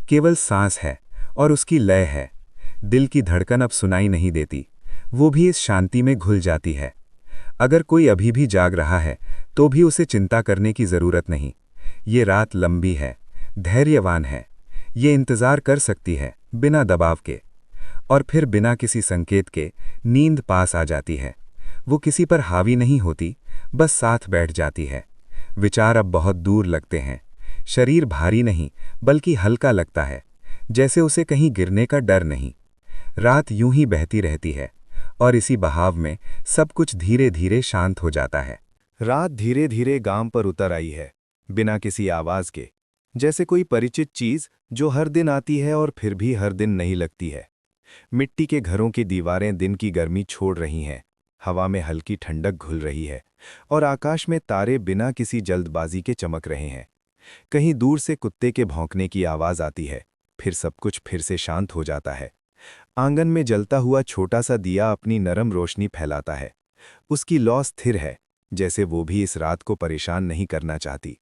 D: केवल सांस है और उसकी लय है। दिल की धड़कन अब सुनाई नहीं देती, वो भी इस शांति में घुल जाती है। अगर कोई अभी भी जाग रहा है तो भी उसे चिंता करने की जरूरत नहीं। ये रात लंबी है, धैर्यवान है, ये इंतजार कर सकती है बिना दबाव के। और फिर बिना किसी संकेत के नींद पास आ जाती है। वो किसी पर हावी नहीं होती, बस साथ बैठ जाती है। विचार अब बहुत दूर लगते हैं। शरीर भारी नहीं, बल्कि हल्का लगता है, जैसे उसे कहीं गिरने का डर नहीं। रात यूं ही बहती रहती है, और इसी बहाव में सब कुछ धीरे धीरे शांत हो जाता है।
A: रात धीरे धीरे गांव पर उतर आई है, बिना किसी आवाज के, जैसे कोई परिचित चीज जो हर दिन आती है और फिर भी हर दिन नहीं लगती है। मिट्टी के घरों की दीवारें दिन की गर्मी छोड़ रही हैं, हवा में हल्की ठंडक घुल रही है, और आकाश में तारे बिना किसी जल्दबाजी के चमक रहे हैं। कहीं दूर से कुत्ते के भौंकने की आवाज आती है, फिर सब कुछ फिर से शांत हो जाता है। आंगन में जलता हुआ छोटा सा दिया अपनी नरम रोशनी फैलाता है। उसकी लौ स्थिर है, जैसे वो भी इस रात को परेशान नहीं करना चाहती।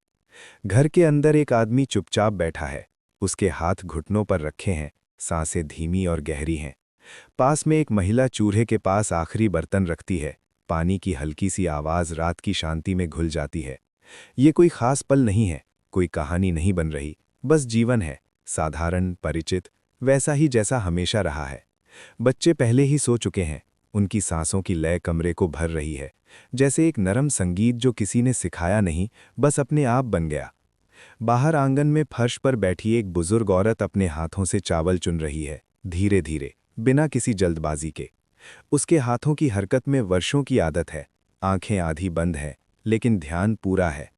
A: घर के अंदर एक आदमी चुपचाप बैठा है, उसके हाथ घुटनों पर रखे हैं, सांसें धीमी और गहरी हैं। पास में एक महिला चूल्हे के पास आखिरी बर्तन रखती है। पानी की हल्की सी आवाज रात की शांति में घुल जाती है। ये कोई खास पल नहीं है, कोई कहानी नहीं बन रही, बस जीवन है, साधारण, परिचित, वैसा ही जैसा हमेशा रहा है। बच्चे पहले ही सो चुके हैं, उनकी सांसों की लय कमरे को भर रही है, जैसे एक नरम संगीत जो किसी ने सिखाया नहीं, बस अपने आप बन गया। बाहर आंगन में फर्श पर बैठी एक बुजुर्ग औरत अपने हाथों से चावल चुन रही है, धीरे धीरे, बिना किसी जल्दबाजी के। उसके हाथों की हरकत में वर्षों की आदत है। आंखें आधी बंद हैं, लेकिन ध्यान पूरा है।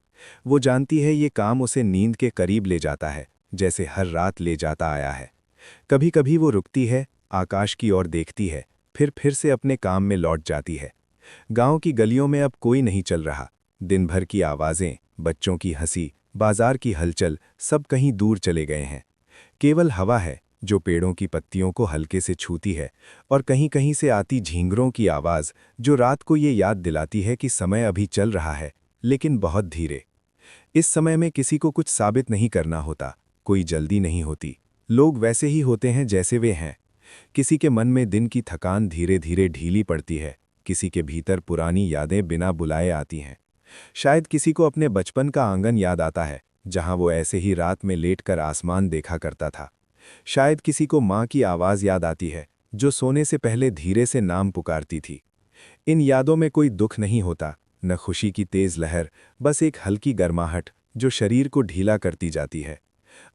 A: वो जानती है ये काम उसे नींद के करीब ले जाता है, जैसे हर रात ले जाता आया है। कभी कभी वो रुकती है, आकाश की ओर देखती है, फिर से अपने काम में लौट जाती है। गांव की गलियों में अब कोई नहीं चल रहा। दिन भर की आवाजें, बच्चों की हंसी, बाजार की हलचल, सब कहीं दूर चले गए हैं। केवल हवा है जो पेड़ों की पत्तियों को हल्के से छूती है, और कहीं कहीं से आती झींगरों की आवाज जो रात को ये याद दिलाती है कि समय अभी चल रहा है, लेकिन बहुत धीरे। इस समय में किसी को कुछ साबित नहीं करना होता, कोई जल्दी नहीं होती। लोग वैसे ही होते हैं जैसे वे हैं। किसी के मन में दिन की थकान धीरे धीरे ढीली पड़ती है, किसी के भीतर पुरानी यादें बिना बुलाए आती हैं। शायद किसी को अपने बचपन का आंगन याद आता है, जहां वो ऐसे ही रात में लेटकर आसमान देखा करता था। शायद किसी को माँ की आवाज़ याद आती है, जो सोने से पहले धीरे से नाम पुकारती थी। इन यादों में कोई दुख नहीं होता, न खुशी की तेज लहर, बस एक हल्की गर्माहट जो शरीर को ढीला करती जाती है।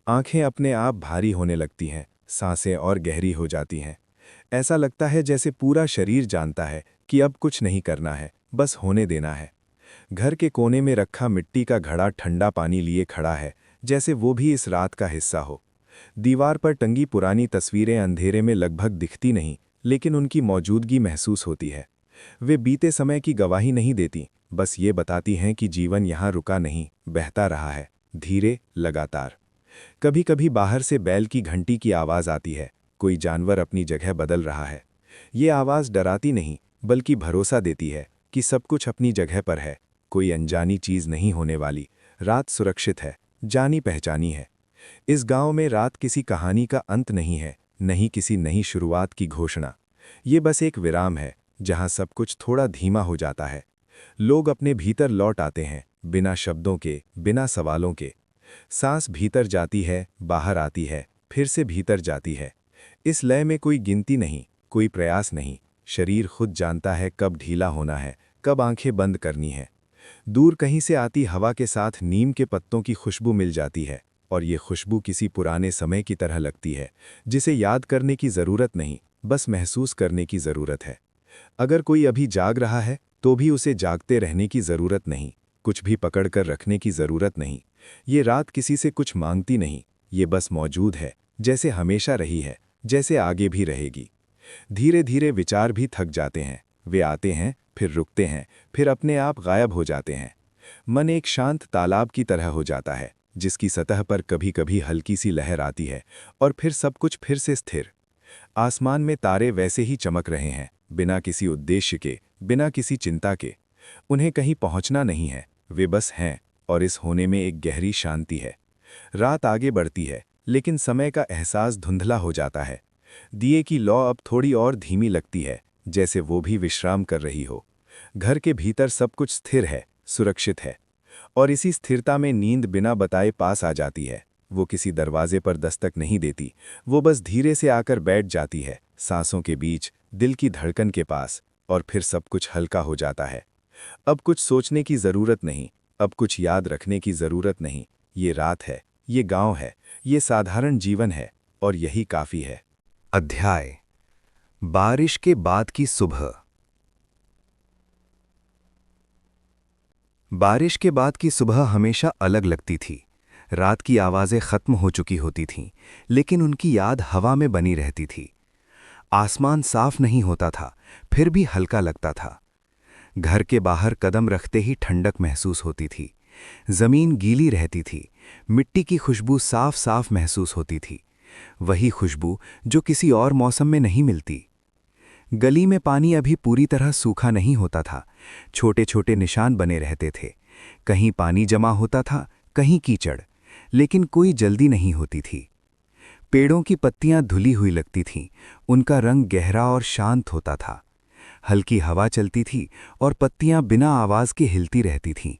A: आंखें अपने आप भारी होने लगती हैं, सांसें और गहरी हो जाती हैं। ऐसा लगता है जैसे पूरा शरीर जानता है कि अब कुछ नहीं करना है, बस होने देना है। घर के कोने में रखा मिट्टी का घड़ा ठंडा पानी लिए खड़ा है, जैसे वो भी इस रात का हिस्सा हो। दीवार पर टंगी पुरानी तस्वीरें अंधेरे में लगभग दिखती नहीं, लेकिन उनकी मौजूदगी महसूस होती है। वे बीते समय की गवाही नहीं देती, बस ये बताती हैं कि जीवन यहाँ रुका नहीं, बहता रहा है, धीरे, लगातार। कभी कभी बाहर से बैल की घंटी की आवाज़ आती है, कोई जानवर अपनी जगह बदल रहा है। ये आवाज़ डराती नहीं,
C: बल्कि भरोसा देती है कि सब कुछ अपनी जगह पर है, कोई अनजानी चीज नहीं होने वाली, रात सुरक्षित है, जानी पहचानी है। इस गांव में रात किसी कहानी का अंत नहीं है, नहीं किसी नई शुरुआत की घोषणा। ये बस एक विराम है जहां सब कुछ थोड़ा धीमा हो जाता है। लोग अपने भीतर लौट आते हैं, बिना शब्दों के, बिना सवालों के। सांस भीतर जाती है, बाहर आती है, फिर से भीतर जाती है। इस लय में कोई गिनती नहीं, कोई प्रयास नहीं। शरीर खुद जानता है कब ढीला होना है, कब आंखें बंद करनी है। दूर कहीं से आती हवा के साथ नीम के पत्तों की खुशबू मिल जाती है, और ये खुशबू किसी पुराने समय की तरह लगती है, जिसे याद करने की ज़रूरत नहीं, बस महसूस करने की ज़रूरत है। अगर कोई अभी जाग रहा है तो भी उसे जागते रहने की ज़रूरत नहीं, कुछ भी पकड़कर रखने की ज़रूरत नहीं। ये रात किसी से कुछ मांगती नहीं, ये बस मौजूद है, जैसे हमेशा रही है, जैसे आगे भी रहेगी। धीरे धीरे विचार भी थक जाते हैं, वे आते हैं, फिर रुकते हैं, फिर अपने आप गायब हो जाते हैं। मन एक शांत तालाब की तरह हो जाता है, जिसकी सतह पर कभी कभी हल्की सी लहर आती है, और फिर सब कुछ फिर से स्थिर। आसमान में तारे वैसे ही चमक रहे हैं, बिना किसी उद्देश्य के, बिना किसी चिंता के। उन्हें कहीं पहुंचना नहीं है, वे बस हैं, और इस होने में एक गहरी शांति है। रात आगे बढ़ती है, लेकिन समय का एहसास धुंधला हो जाता है। दिए की लौ अब थोड़ी और धीमी लगती है, जैसे वो भी विश्राम कर रही हो। घर के भीतर सब कुछ स्थिर है, सुरक्षित है, और इसी स्थिरता में नींद बिना बताए पास आ जाती है। वो किसी दरवाजे पर दस्तक नहीं देती, वो बस धीरे से आकर बैठ जाती है, सांसों के बीच, दिल की धड़कन के पास, और फिर सब कुछ हल्का हो जाता है। अब कुछ सोचने की ज़रूरत नहीं, अब कुछ याद रखने की ज़रूरत नहीं। ये रात है, ये गांव है, ये साधारण जीवन है, और यही काफ़ी है।
D: अध्याय बारिश के बाद की सुबह। बारिश के बाद की सुबह हमेशा अलग लगती थी। रात की आवाज़ें खत्म हो चुकी होती थीं, लेकिन उनकी याद हवा में बनी रहती थी। आसमान साफ नहीं होता था, फिर भी हल्का लगता था। घर के बाहर कदम रखते ही ठंडक महसूस होती थी। जमीन गीली रहती थी, मिट्टी की खुशबू साफ साफ महसूस होती थी, वही खुशबू जो किसी और मौसम में नहीं मिलती। गली में पानी अभी पूरी तरह सूखा नहीं होता था, छोटे छोटे निशान बने रहते थे। कहीं पानी जमा होता था, कहीं कीचड़, लेकिन कोई जल्दी नहीं होती थी। पेड़ों की पत्तियां धुली हुई लगती थीं, उनका रंग गहरा और शांत होता था। हल्की हवा चलती थी और पत्तियां बिना आवाज के हिलती रहती थीं।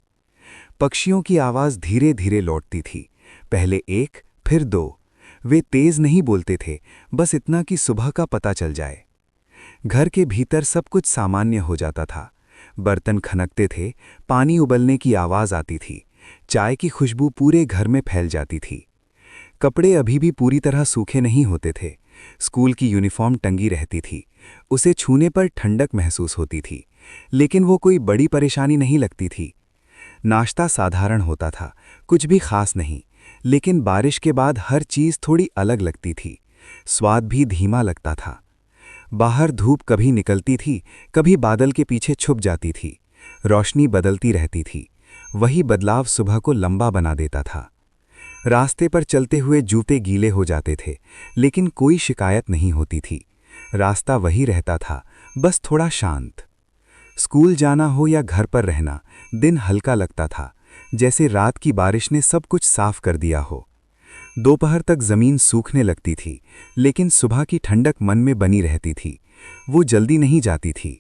D: पक्षियों की आवाज धीरे धीरे लौटती थी, पहले एक, फिर दो। वे तेज नहीं बोलते थे, बस इतना कि सुबह का पता चल जाए। घर के भीतर सब कुछ सामान्य हो जाता था। बर्तन खनकते थे, पानी उबलने की आवाज आती थी, चाय की खुशबू पूरे घर में फैल जाती थी। कपड़े अभी भी पूरी तरह सूखे नहीं होते थे। स्कूल की यूनिफॉर्म टंगी रहती थी, उसे छूने पर ठंडक महसूस होती थी, लेकिन वो कोई बड़ी परेशानी नहीं लगती थी। नाश्ता साधारण होता था, कुछ भी खास नहीं, लेकिन बारिश के बाद हर चीज़ थोड़ी अलग लगती थी। स्वाद भी धीमा लगता था। बाहर धूप कभी निकलती थी, कभी बादल के पीछे छुप जाती थी। रोशनी बदलती रहती थी, वही बदलाव सुबह को लंबा बना देता था। रास्ते पर चलते हुए जूते गीले हो जाते थे, लेकिन कोई शिकायत नहीं होती थी। रास्ता वही रहता था, बस थोड़ा शांत। स्कूल जाना हो या घर पर रहना, दिन हल्का लगता था, जैसे रात की बारिश ने सब कुछ साफ कर दिया हो। दोपहर तक जमीन सूखने लगती थी, लेकिन सुबह की ठंडक मन में बनी रहती थी, वो जल्दी नहीं जाती थी।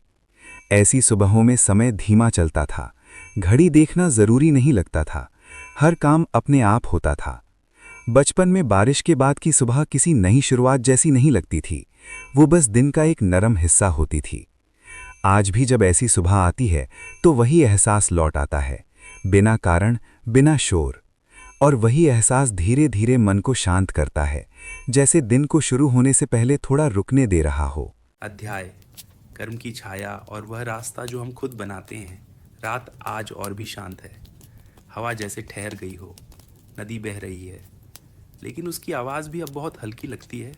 D: ऐसी सुबहों में समय धीमा चलता था, घड़ी देखना जरूरी नहीं लगता था, हर काम अपने आप होता था। बचपन में बारिश के बाद की सुबह किसी नई शुरुआत जैसी नहीं लगती थी, वो बस दिन का एक नरम हिस्सा होती थी। आज भी जब ऐसी सुबह आती है तो वही एहसास लौट आता है, बिना कारण, बिना शोर। और वही एहसास धीरे धीरे मन को शांत करता है, जैसे दिन को शुरू होने से पहले थोड़ा रुकने दे रहा हो।
B: अध्याय कर्म की छाया और वह रास्ता जो हम खुद बनाते हैं। रात आज और भी शांत है, हवा जैसे ठहर गई हो, नदी बह रही है, लेकिन उसकी आवाज़ भी अब बहुत हल्की लगती है,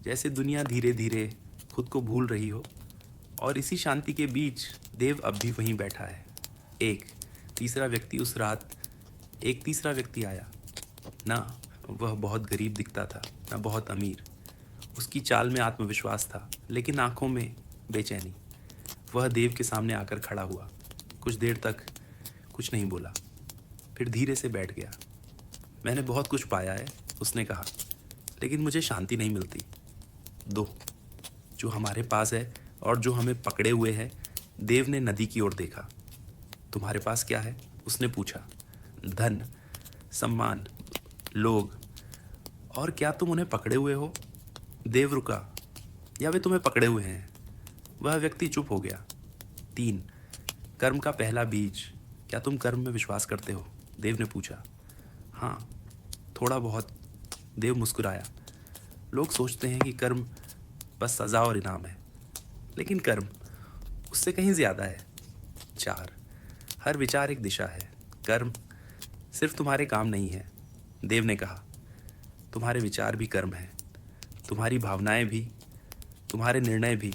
B: जैसे दुनिया धीरे धीरे खुद को भूल रही हो। और इसी शांति के बीच देव अब भी वहीं बैठा है। एक तीसरा व्यक्ति आया। ना वह बहुत गरीब दिखता था, ना बहुत अमीर। उसकी चाल में आत्मविश्वास था, लेकिन आंखों में बेचैनी। वह देव के सामने आकर खड़ा हुआ। कुछ देर तक कुछ नहीं बोला, फिर धीरे से बैठ गया। मैंने बहुत कुछ पाया है, उसने कहा, लेकिन मुझे शांति नहीं मिलती। दो, जो हमारे पास है और जो हमें पकड़े हुए है। देव ने नदी की ओर देखा। तुम्हारे पास क्या है? उसने पूछा। धन, सम्मान, लोग। और क्या तुम उन्हें पकड़े हुए हो? देव रुका। या वे तुम्हें पकड़े हुए हैं? वह व्यक्ति चुप हो गया। 3, कर्म का पहला बीज। क्या तुम कर्म में विश्वास करते हो? देव ने पूछा। हाँ, थोड़ा बहुत। देव मुस्कुराया। लोग सोचते हैं कि कर्म बस सज़ा और इनाम है, लेकिन कर्म उससे कहीं ज़्यादा है। 4, हर विचार एक दिशा है। कर्म सिर्फ तुम्हारे काम नहीं है। देव ने कहा, तुम्हारे विचार भी कर्म है, तुम्हारी भावनाएं भी, तुम्हारे निर्णय भी।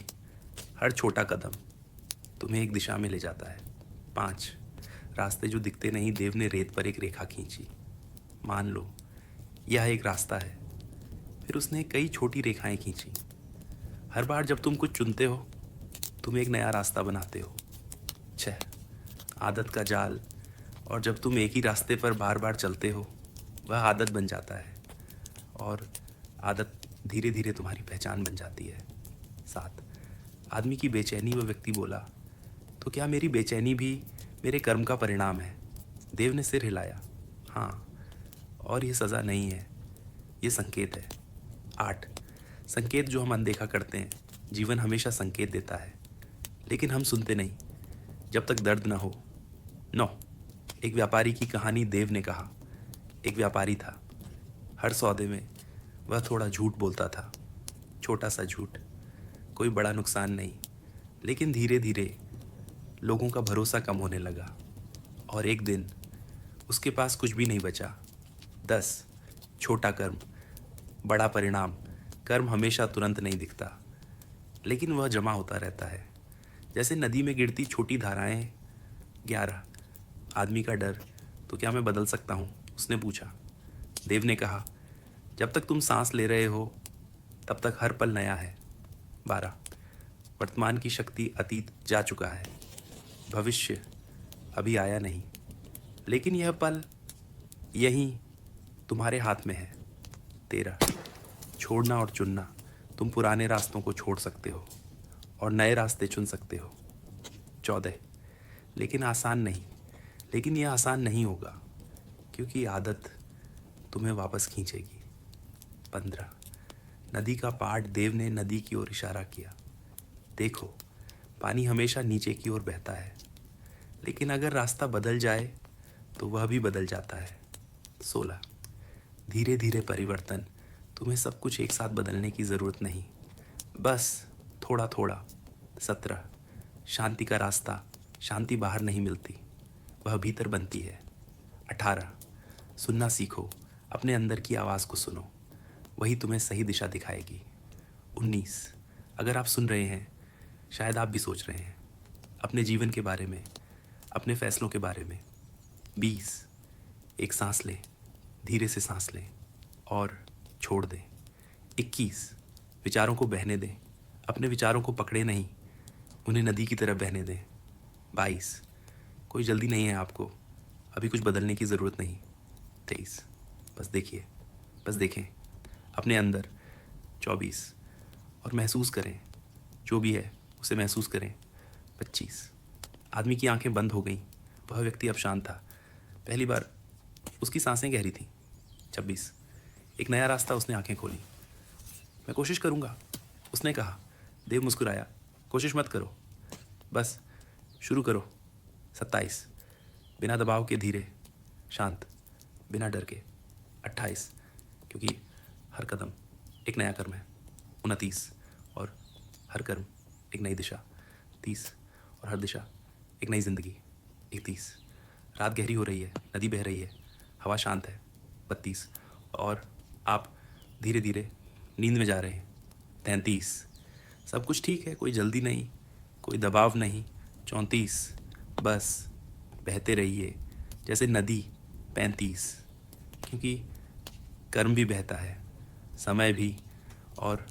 B: हर छोटा कदम तुम्हें एक दिशा में ले जाता है। 5, रास्ते जो दिखते नहीं। देव ने रेत पर एक रेखा खींची। मान लो यह एक रास्ता है। फिर उसने कई छोटी रेखाएं खींची। हर बार जब तुम कुछ चुनते हो, तुम एक नया रास्ता बनाते हो। 6, आदत का जाल। और जब तुम एक ही रास्ते पर बार बार चलते हो, वह आदत बन जाता है, और आदत धीरे धीरे तुम्हारी पहचान बन जाती है। 7, आदमी की बेचैनी। वह व्यक्ति बोला, तो क्या मेरी बेचैनी भी मेरे कर्म का परिणाम है? देव ने सिर हिलाया। हाँ, और ये सज़ा नहीं है, ये संकेत है। 8, संकेत जो हम अनदेखा करते हैं। जीवन हमेशा संकेत देता है, लेकिन हम सुनते नहीं जब तक दर्द न हो। 9, एक व्यापारी की कहानी। देव ने कहा, एक व्यापारी था। हर सौदे में वह थोड़ा झूठ बोलता था, छोटा सा झूठ, कोई बड़ा नुकसान नहीं। लेकिन धीरे धीरे लोगों का भरोसा कम होने लगा, और एक दिन उसके पास कुछ भी नहीं बचा। 10, छोटा कर्म, बड़ा परिणाम। कर्म हमेशा तुरंत नहीं दिखता, लेकिन वह जमा होता रहता है, जैसे नदी में गिरती छोटी धाराएं। 11, आदमी का डर। तो क्या मैं बदल सकता हूँ? उसने पूछा। देव ने कहा, जब तक तुम सांस ले रहे हो, तब तक हर पल नया है। 12, वर्तमान की शक्ति। अतीत जा चुका है, भविष्य अभी आया नहीं, लेकिन यह पल यहीं तुम्हारे हाथ में है। 13, छोड़ना और चुनना। तुम पुराने रास्तों को छोड़ सकते हो और नए रास्ते चुन सकते हो। 14, लेकिन यह आसान नहीं होगा, क्योंकि आदत तुम्हें वापस खींचेगी। 15, नदी का पाठ। देव ने नदी की ओर इशारा किया। देखो, पानी हमेशा नीचे की ओर बहता है, लेकिन अगर रास्ता बदल जाए तो वह भी बदल जाता है। 16, धीरे धीरे परिवर्तन। तुम्हें सब कुछ एक साथ बदलने की ज़रूरत नहीं, बस थोड़ा थोड़ा। 17, शांति का रास्ता। शांति बाहर नहीं मिलती, वह भीतर बनती है। 18, सुनना सीखो। अपने अंदर की आवाज़ को सुनो, वही तुम्हें सही दिशा दिखाएगी। 19, अगर आप सुन रहे हैं, शायद आप भी सोच रहे हैं अपने जीवन के बारे में, अपने फैसलों के बारे में। 20, एक सांस लें, धीरे से सांस लें और छोड़ दें। 21, विचारों को बहने दें, अपने विचारों को पकड़े नहीं, उन्हें नदी की तरह बहने दें। 22, कोई जल्दी नहीं है आपको, अभी कुछ बदलने की ज़रूरत नहीं। 23, बस देखिए, बस देखें अपने अंदर। 24, और महसूस करें, जो भी है उसे महसूस करें। 25, आदमी की आंखें बंद हो गईं, वह व्यक्ति अब शांत था, पहली बार उसकी सांसें गहरी थीं। 26, एक नया रास्ता। उसने आंखें खोली। मैं कोशिश करूँगा, उसने कहा। देव मुस्कुराया। कोशिश मत करो, बस शुरू करो। 27, बिना दबाव के, धीरे, शांत, बिना डर के। 28, क्योंकि हर कदम एक नया कर्म है। 29, और हर कर्म एक नई दिशा। 30, और हर दिशा एक नई जिंदगी। 31, रात गहरी हो रही है, नदी बह रही है, हवा शांत है। 32, और आप धीरे धीरे नींद में जा रहे हैं। 33, सब कुछ ठीक है, कोई जल्दी नहीं, कोई दबाव नहीं। 34, बस बहते रहिए जैसे नदी। 35, क्योंकि कर्म भी बहता है, समय भी, और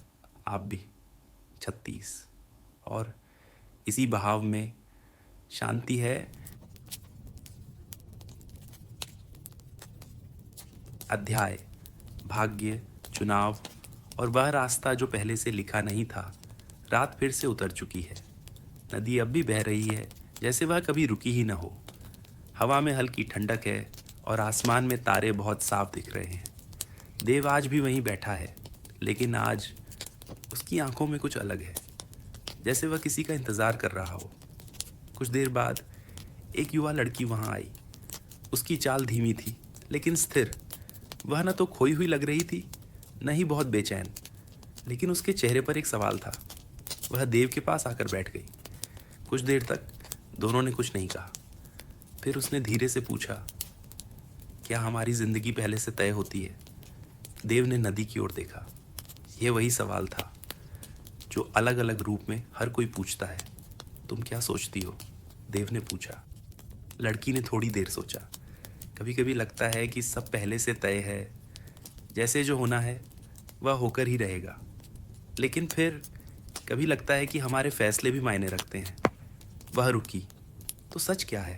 B: आप भी। 36, और इसी बहाव में शांति है। अध्याय, भाग्य, चुनाव और वह रास्ता जो पहले से लिखा नहीं था। रात फिर से उतर चुकी है। नदी अब भी बह रही है जैसे वह कभी रुकी ही न हो। हवा में हल्की ठंडक है और आसमान में तारे बहुत साफ दिख रहे हैं। देव आज भी वहीं बैठा है, लेकिन आज उसकी आंखों में कुछ अलग है, जैसे वह किसी का इंतज़ार कर रहा हो। कुछ देर बाद एक युवा लड़की वहां आई। उसकी चाल धीमी थी लेकिन स्थिर। वह न तो खोई हुई लग रही थी, न ही बहुत बेचैन, लेकिन उसके चेहरे पर एक सवाल था। वह देव के पास आकर बैठ गई। कुछ देर तक दोनों ने कुछ नहीं कहा। फिर उसने धीरे से पूछा, क्या हमारी जिंदगी पहले से तय होती है? देव ने नदी की ओर देखा। यह वही सवाल था जो अलग अलग रूप में हर कोई पूछता है। तुम क्या सोचती हो? देव ने पूछा। लड़की ने थोड़ी देर सोचा। कभी कभी लगता है कि सब पहले से तय है, जैसे जो होना है वह होकर ही रहेगा। लेकिन फिर कभी लगता है कि हमारे फैसले भी मायने रखते हैं। वह रुकी। तो सच क्या है?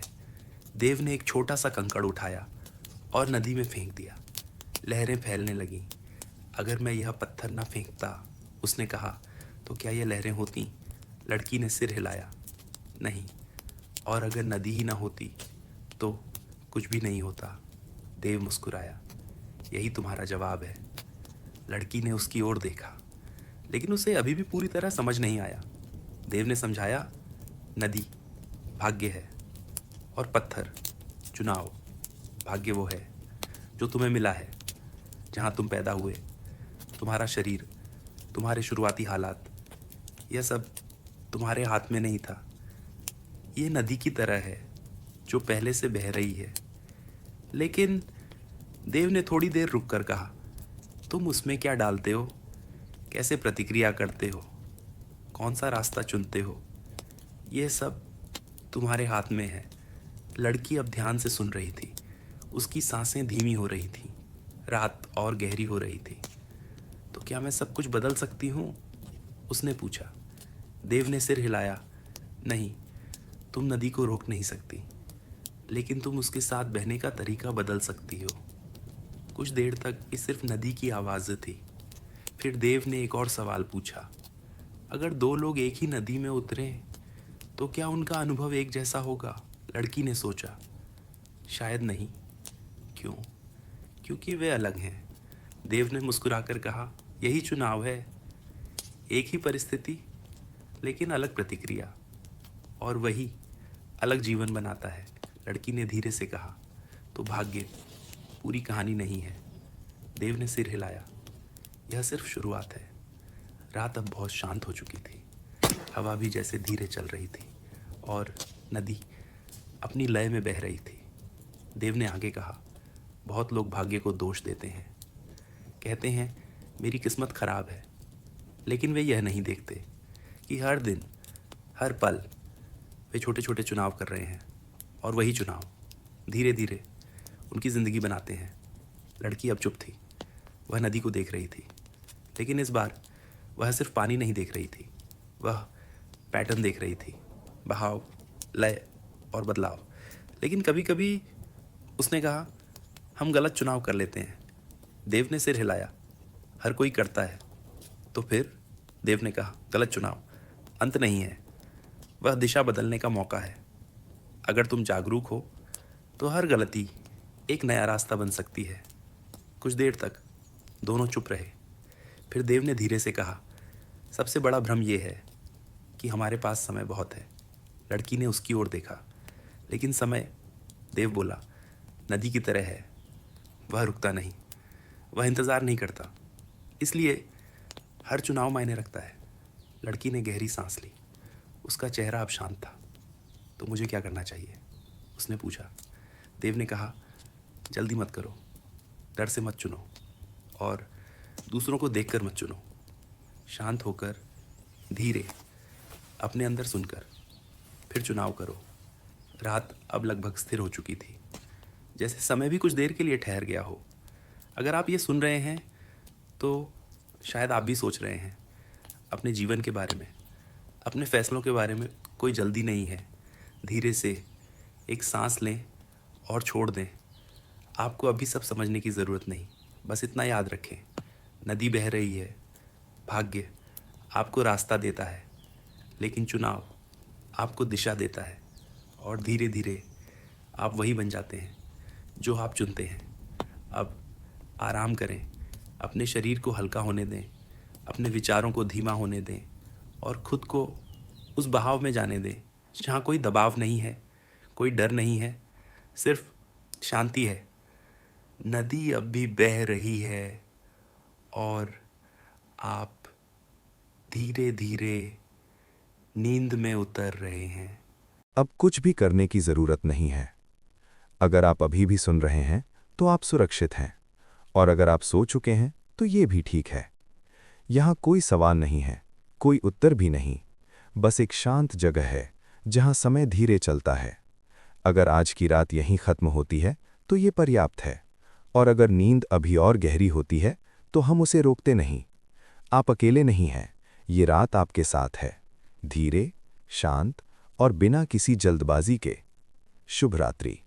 B: देव ने एक छोटा सा कंकड़ उठाया और नदी में फेंक दिया। लहरें फैलने लगीं। अगर मैं यह पत्थर न फेंकता, उसने कहा, तो क्या यह लहरें होती? लड़की ने सिर हिलाया। नहीं। और अगर नदी ही ना होती तो कुछ भी नहीं होता। देव मुस्कुराया। यही तुम्हारा जवाब है। लड़की ने उसकी ओर देखा, लेकिन उसे अभी भी पूरी तरह समझ नहीं आया। देव ने समझाया, नदी भाग्य है और पत्थर चुनाव। भाग्य वो है जो तुम्हें मिला है, जहाँ तुम पैदा हुए, तुम्हारा शरीर, तुम्हारे शुरुआती हालात, यह सब तुम्हारे हाथ में नहीं था। ये नदी की तरह है जो पहले से बह रही है। लेकिन देव ने थोड़ी देर रुक कर कहा, तुम उसमें क्या डालते हो? कैसे प्रतिक्रिया करते हो? कौन सा रास्ता चुनते हो? यह सब तुम्हारे हाथ में है। लड़की अब ध्यान से सुन रही थी। उसकी सांसें धीमी हो रही थीं। रात और गहरी हो रही थी। तो क्या मैं सब कुछ बदल सकती हूँ? उसने पूछा। देव ने सिर हिलाया। नहीं, तुम नदी को रोक नहीं सकती, लेकिन तुम उसके साथ बहने का तरीका बदल सकती हो। कुछ देर तक ये सिर्फ नदी की आवाज़ थी। फिर देव ने एक और सवाल पूछा, अगर दो लोग एक ही नदी में उतरें तो क्या उनका अनुभव एक जैसा होगा? लड़की ने सोचा, शायद नहीं। क्यों? क्योंकि वे अलग हैं। देव ने मुस्कुराकर कहा, यही चुनाव है। एक ही परिस्थिति, लेकिन अलग प्रतिक्रिया, और वही अलग जीवन बनाता है। लड़की ने धीरे से कहा, तो भाग्य पूरी कहानी नहीं है। देव ने सिर हिलाया। यह सिर्फ शुरुआत है। रात अब बहुत शांत हो चुकी थी। हवा भी जैसे धीरे चल रही थी और नदी अपनी लय में बह रही थी। देव ने आगे कहा, बहुत लोग भाग्य को दोष देते हैं। कहते हैं मेरी किस्मत खराब है, लेकिन वे यह नहीं देखते कि हर दिन, हर पल वे छोटे छोटे चुनाव कर रहे हैं, और वही चुनाव धीरे धीरे उनकी ज़िंदगी बनाते हैं। लड़की अब चुप थी। वह नदी को देख रही थी, लेकिन इस बार वह सिर्फ पानी नहीं देख रही थी, वह पैटर्न देख रही थी, बहाव, लय और बदलाव। लेकिन कभी कभी उसने कहा, हम गलत चुनाव कर लेते हैं। देव ने सिर हिलाया। हर कोई करता है। तो फिर? देव ने कहा, गलत चुनाव अंत नहीं है, वह दिशा बदलने का मौका है। अगर तुम जागरूक हो तो हर गलती एक नया रास्ता बन सकती है। कुछ देर तक दोनों चुप रहे। फिर देव ने धीरे से कहा, सबसे बड़ा भ्रम यह है कि हमारे पास समय बहुत है। लड़की ने उसकी ओर देखा। लेकिन समय, देव बोला, नदी की तरह है। वह रुकता नहीं, वह इंतज़ार नहीं करता, इसलिए हर चुनाव मायने रखता है। लड़की ने गहरी सांस ली। उसका चेहरा अब शांत था। तो मुझे क्या करना चाहिए? उसने पूछा। देव ने कहा, जल्दी मत करो, डर से मत चुनो और दूसरों को देखकर मत चुनो। शांत होकर, धीरे, अपने अंदर सुनकर फिर चुनाव करो। रात अब लगभग स्थिर हो चुकी थी, जैसे समय भी कुछ देर के लिए ठहर गया हो। अगर आप ये सुन रहे हैं तो शायद आप भी सोच रहे हैं अपने जीवन के बारे में, अपने फैसलों के बारे में कोई जल्दी नहीं है। धीरे से एक सांस लें और छोड़ दें। आपको अभी सब समझने की ज़रूरत नहीं, बस इतना याद रखें, नदी बह रही है, भाग्य आपको रास्ता देता है, लेकिन चुनाव आपको दिशा देता है। और धीरे धीरे आप वही बन जाते हैं जो आप चुनते हैं। अब आराम करें, अपने शरीर को हल्का होने दें, अपने विचारों को धीमा होने दें और खुद को उस बहाव में जाने दें जहाँ कोई दबाव नहीं है, कोई डर नहीं है, सिर्फ शांति है। नदी अब भी बह रही है और आप धीरे धीरे नींद में उतर रहे हैं।
C: अब कुछ भी करने की जरूरत नहीं है। अगर आप अभी भी सुन रहे हैं तो आप सुरक्षित हैं, और अगर आप सो चुके हैं तो ये भी ठीक है। यहाँ कोई सवाल नहीं है, कोई उत्तर भी नहीं, बस एक शांत जगह है जहाँ समय धीरे चलता है। अगर आज की रात यहीं खत्म होती है तो ये पर्याप्त है, और अगर नींद अभी और गहरी होती है तो हम उसे रोकते नहीं। आप अकेले नहीं हैं, ये रात आपके साथ है, धीरे, शांत और बिना किसी जल्दबाजी के। शुभ रात्रि।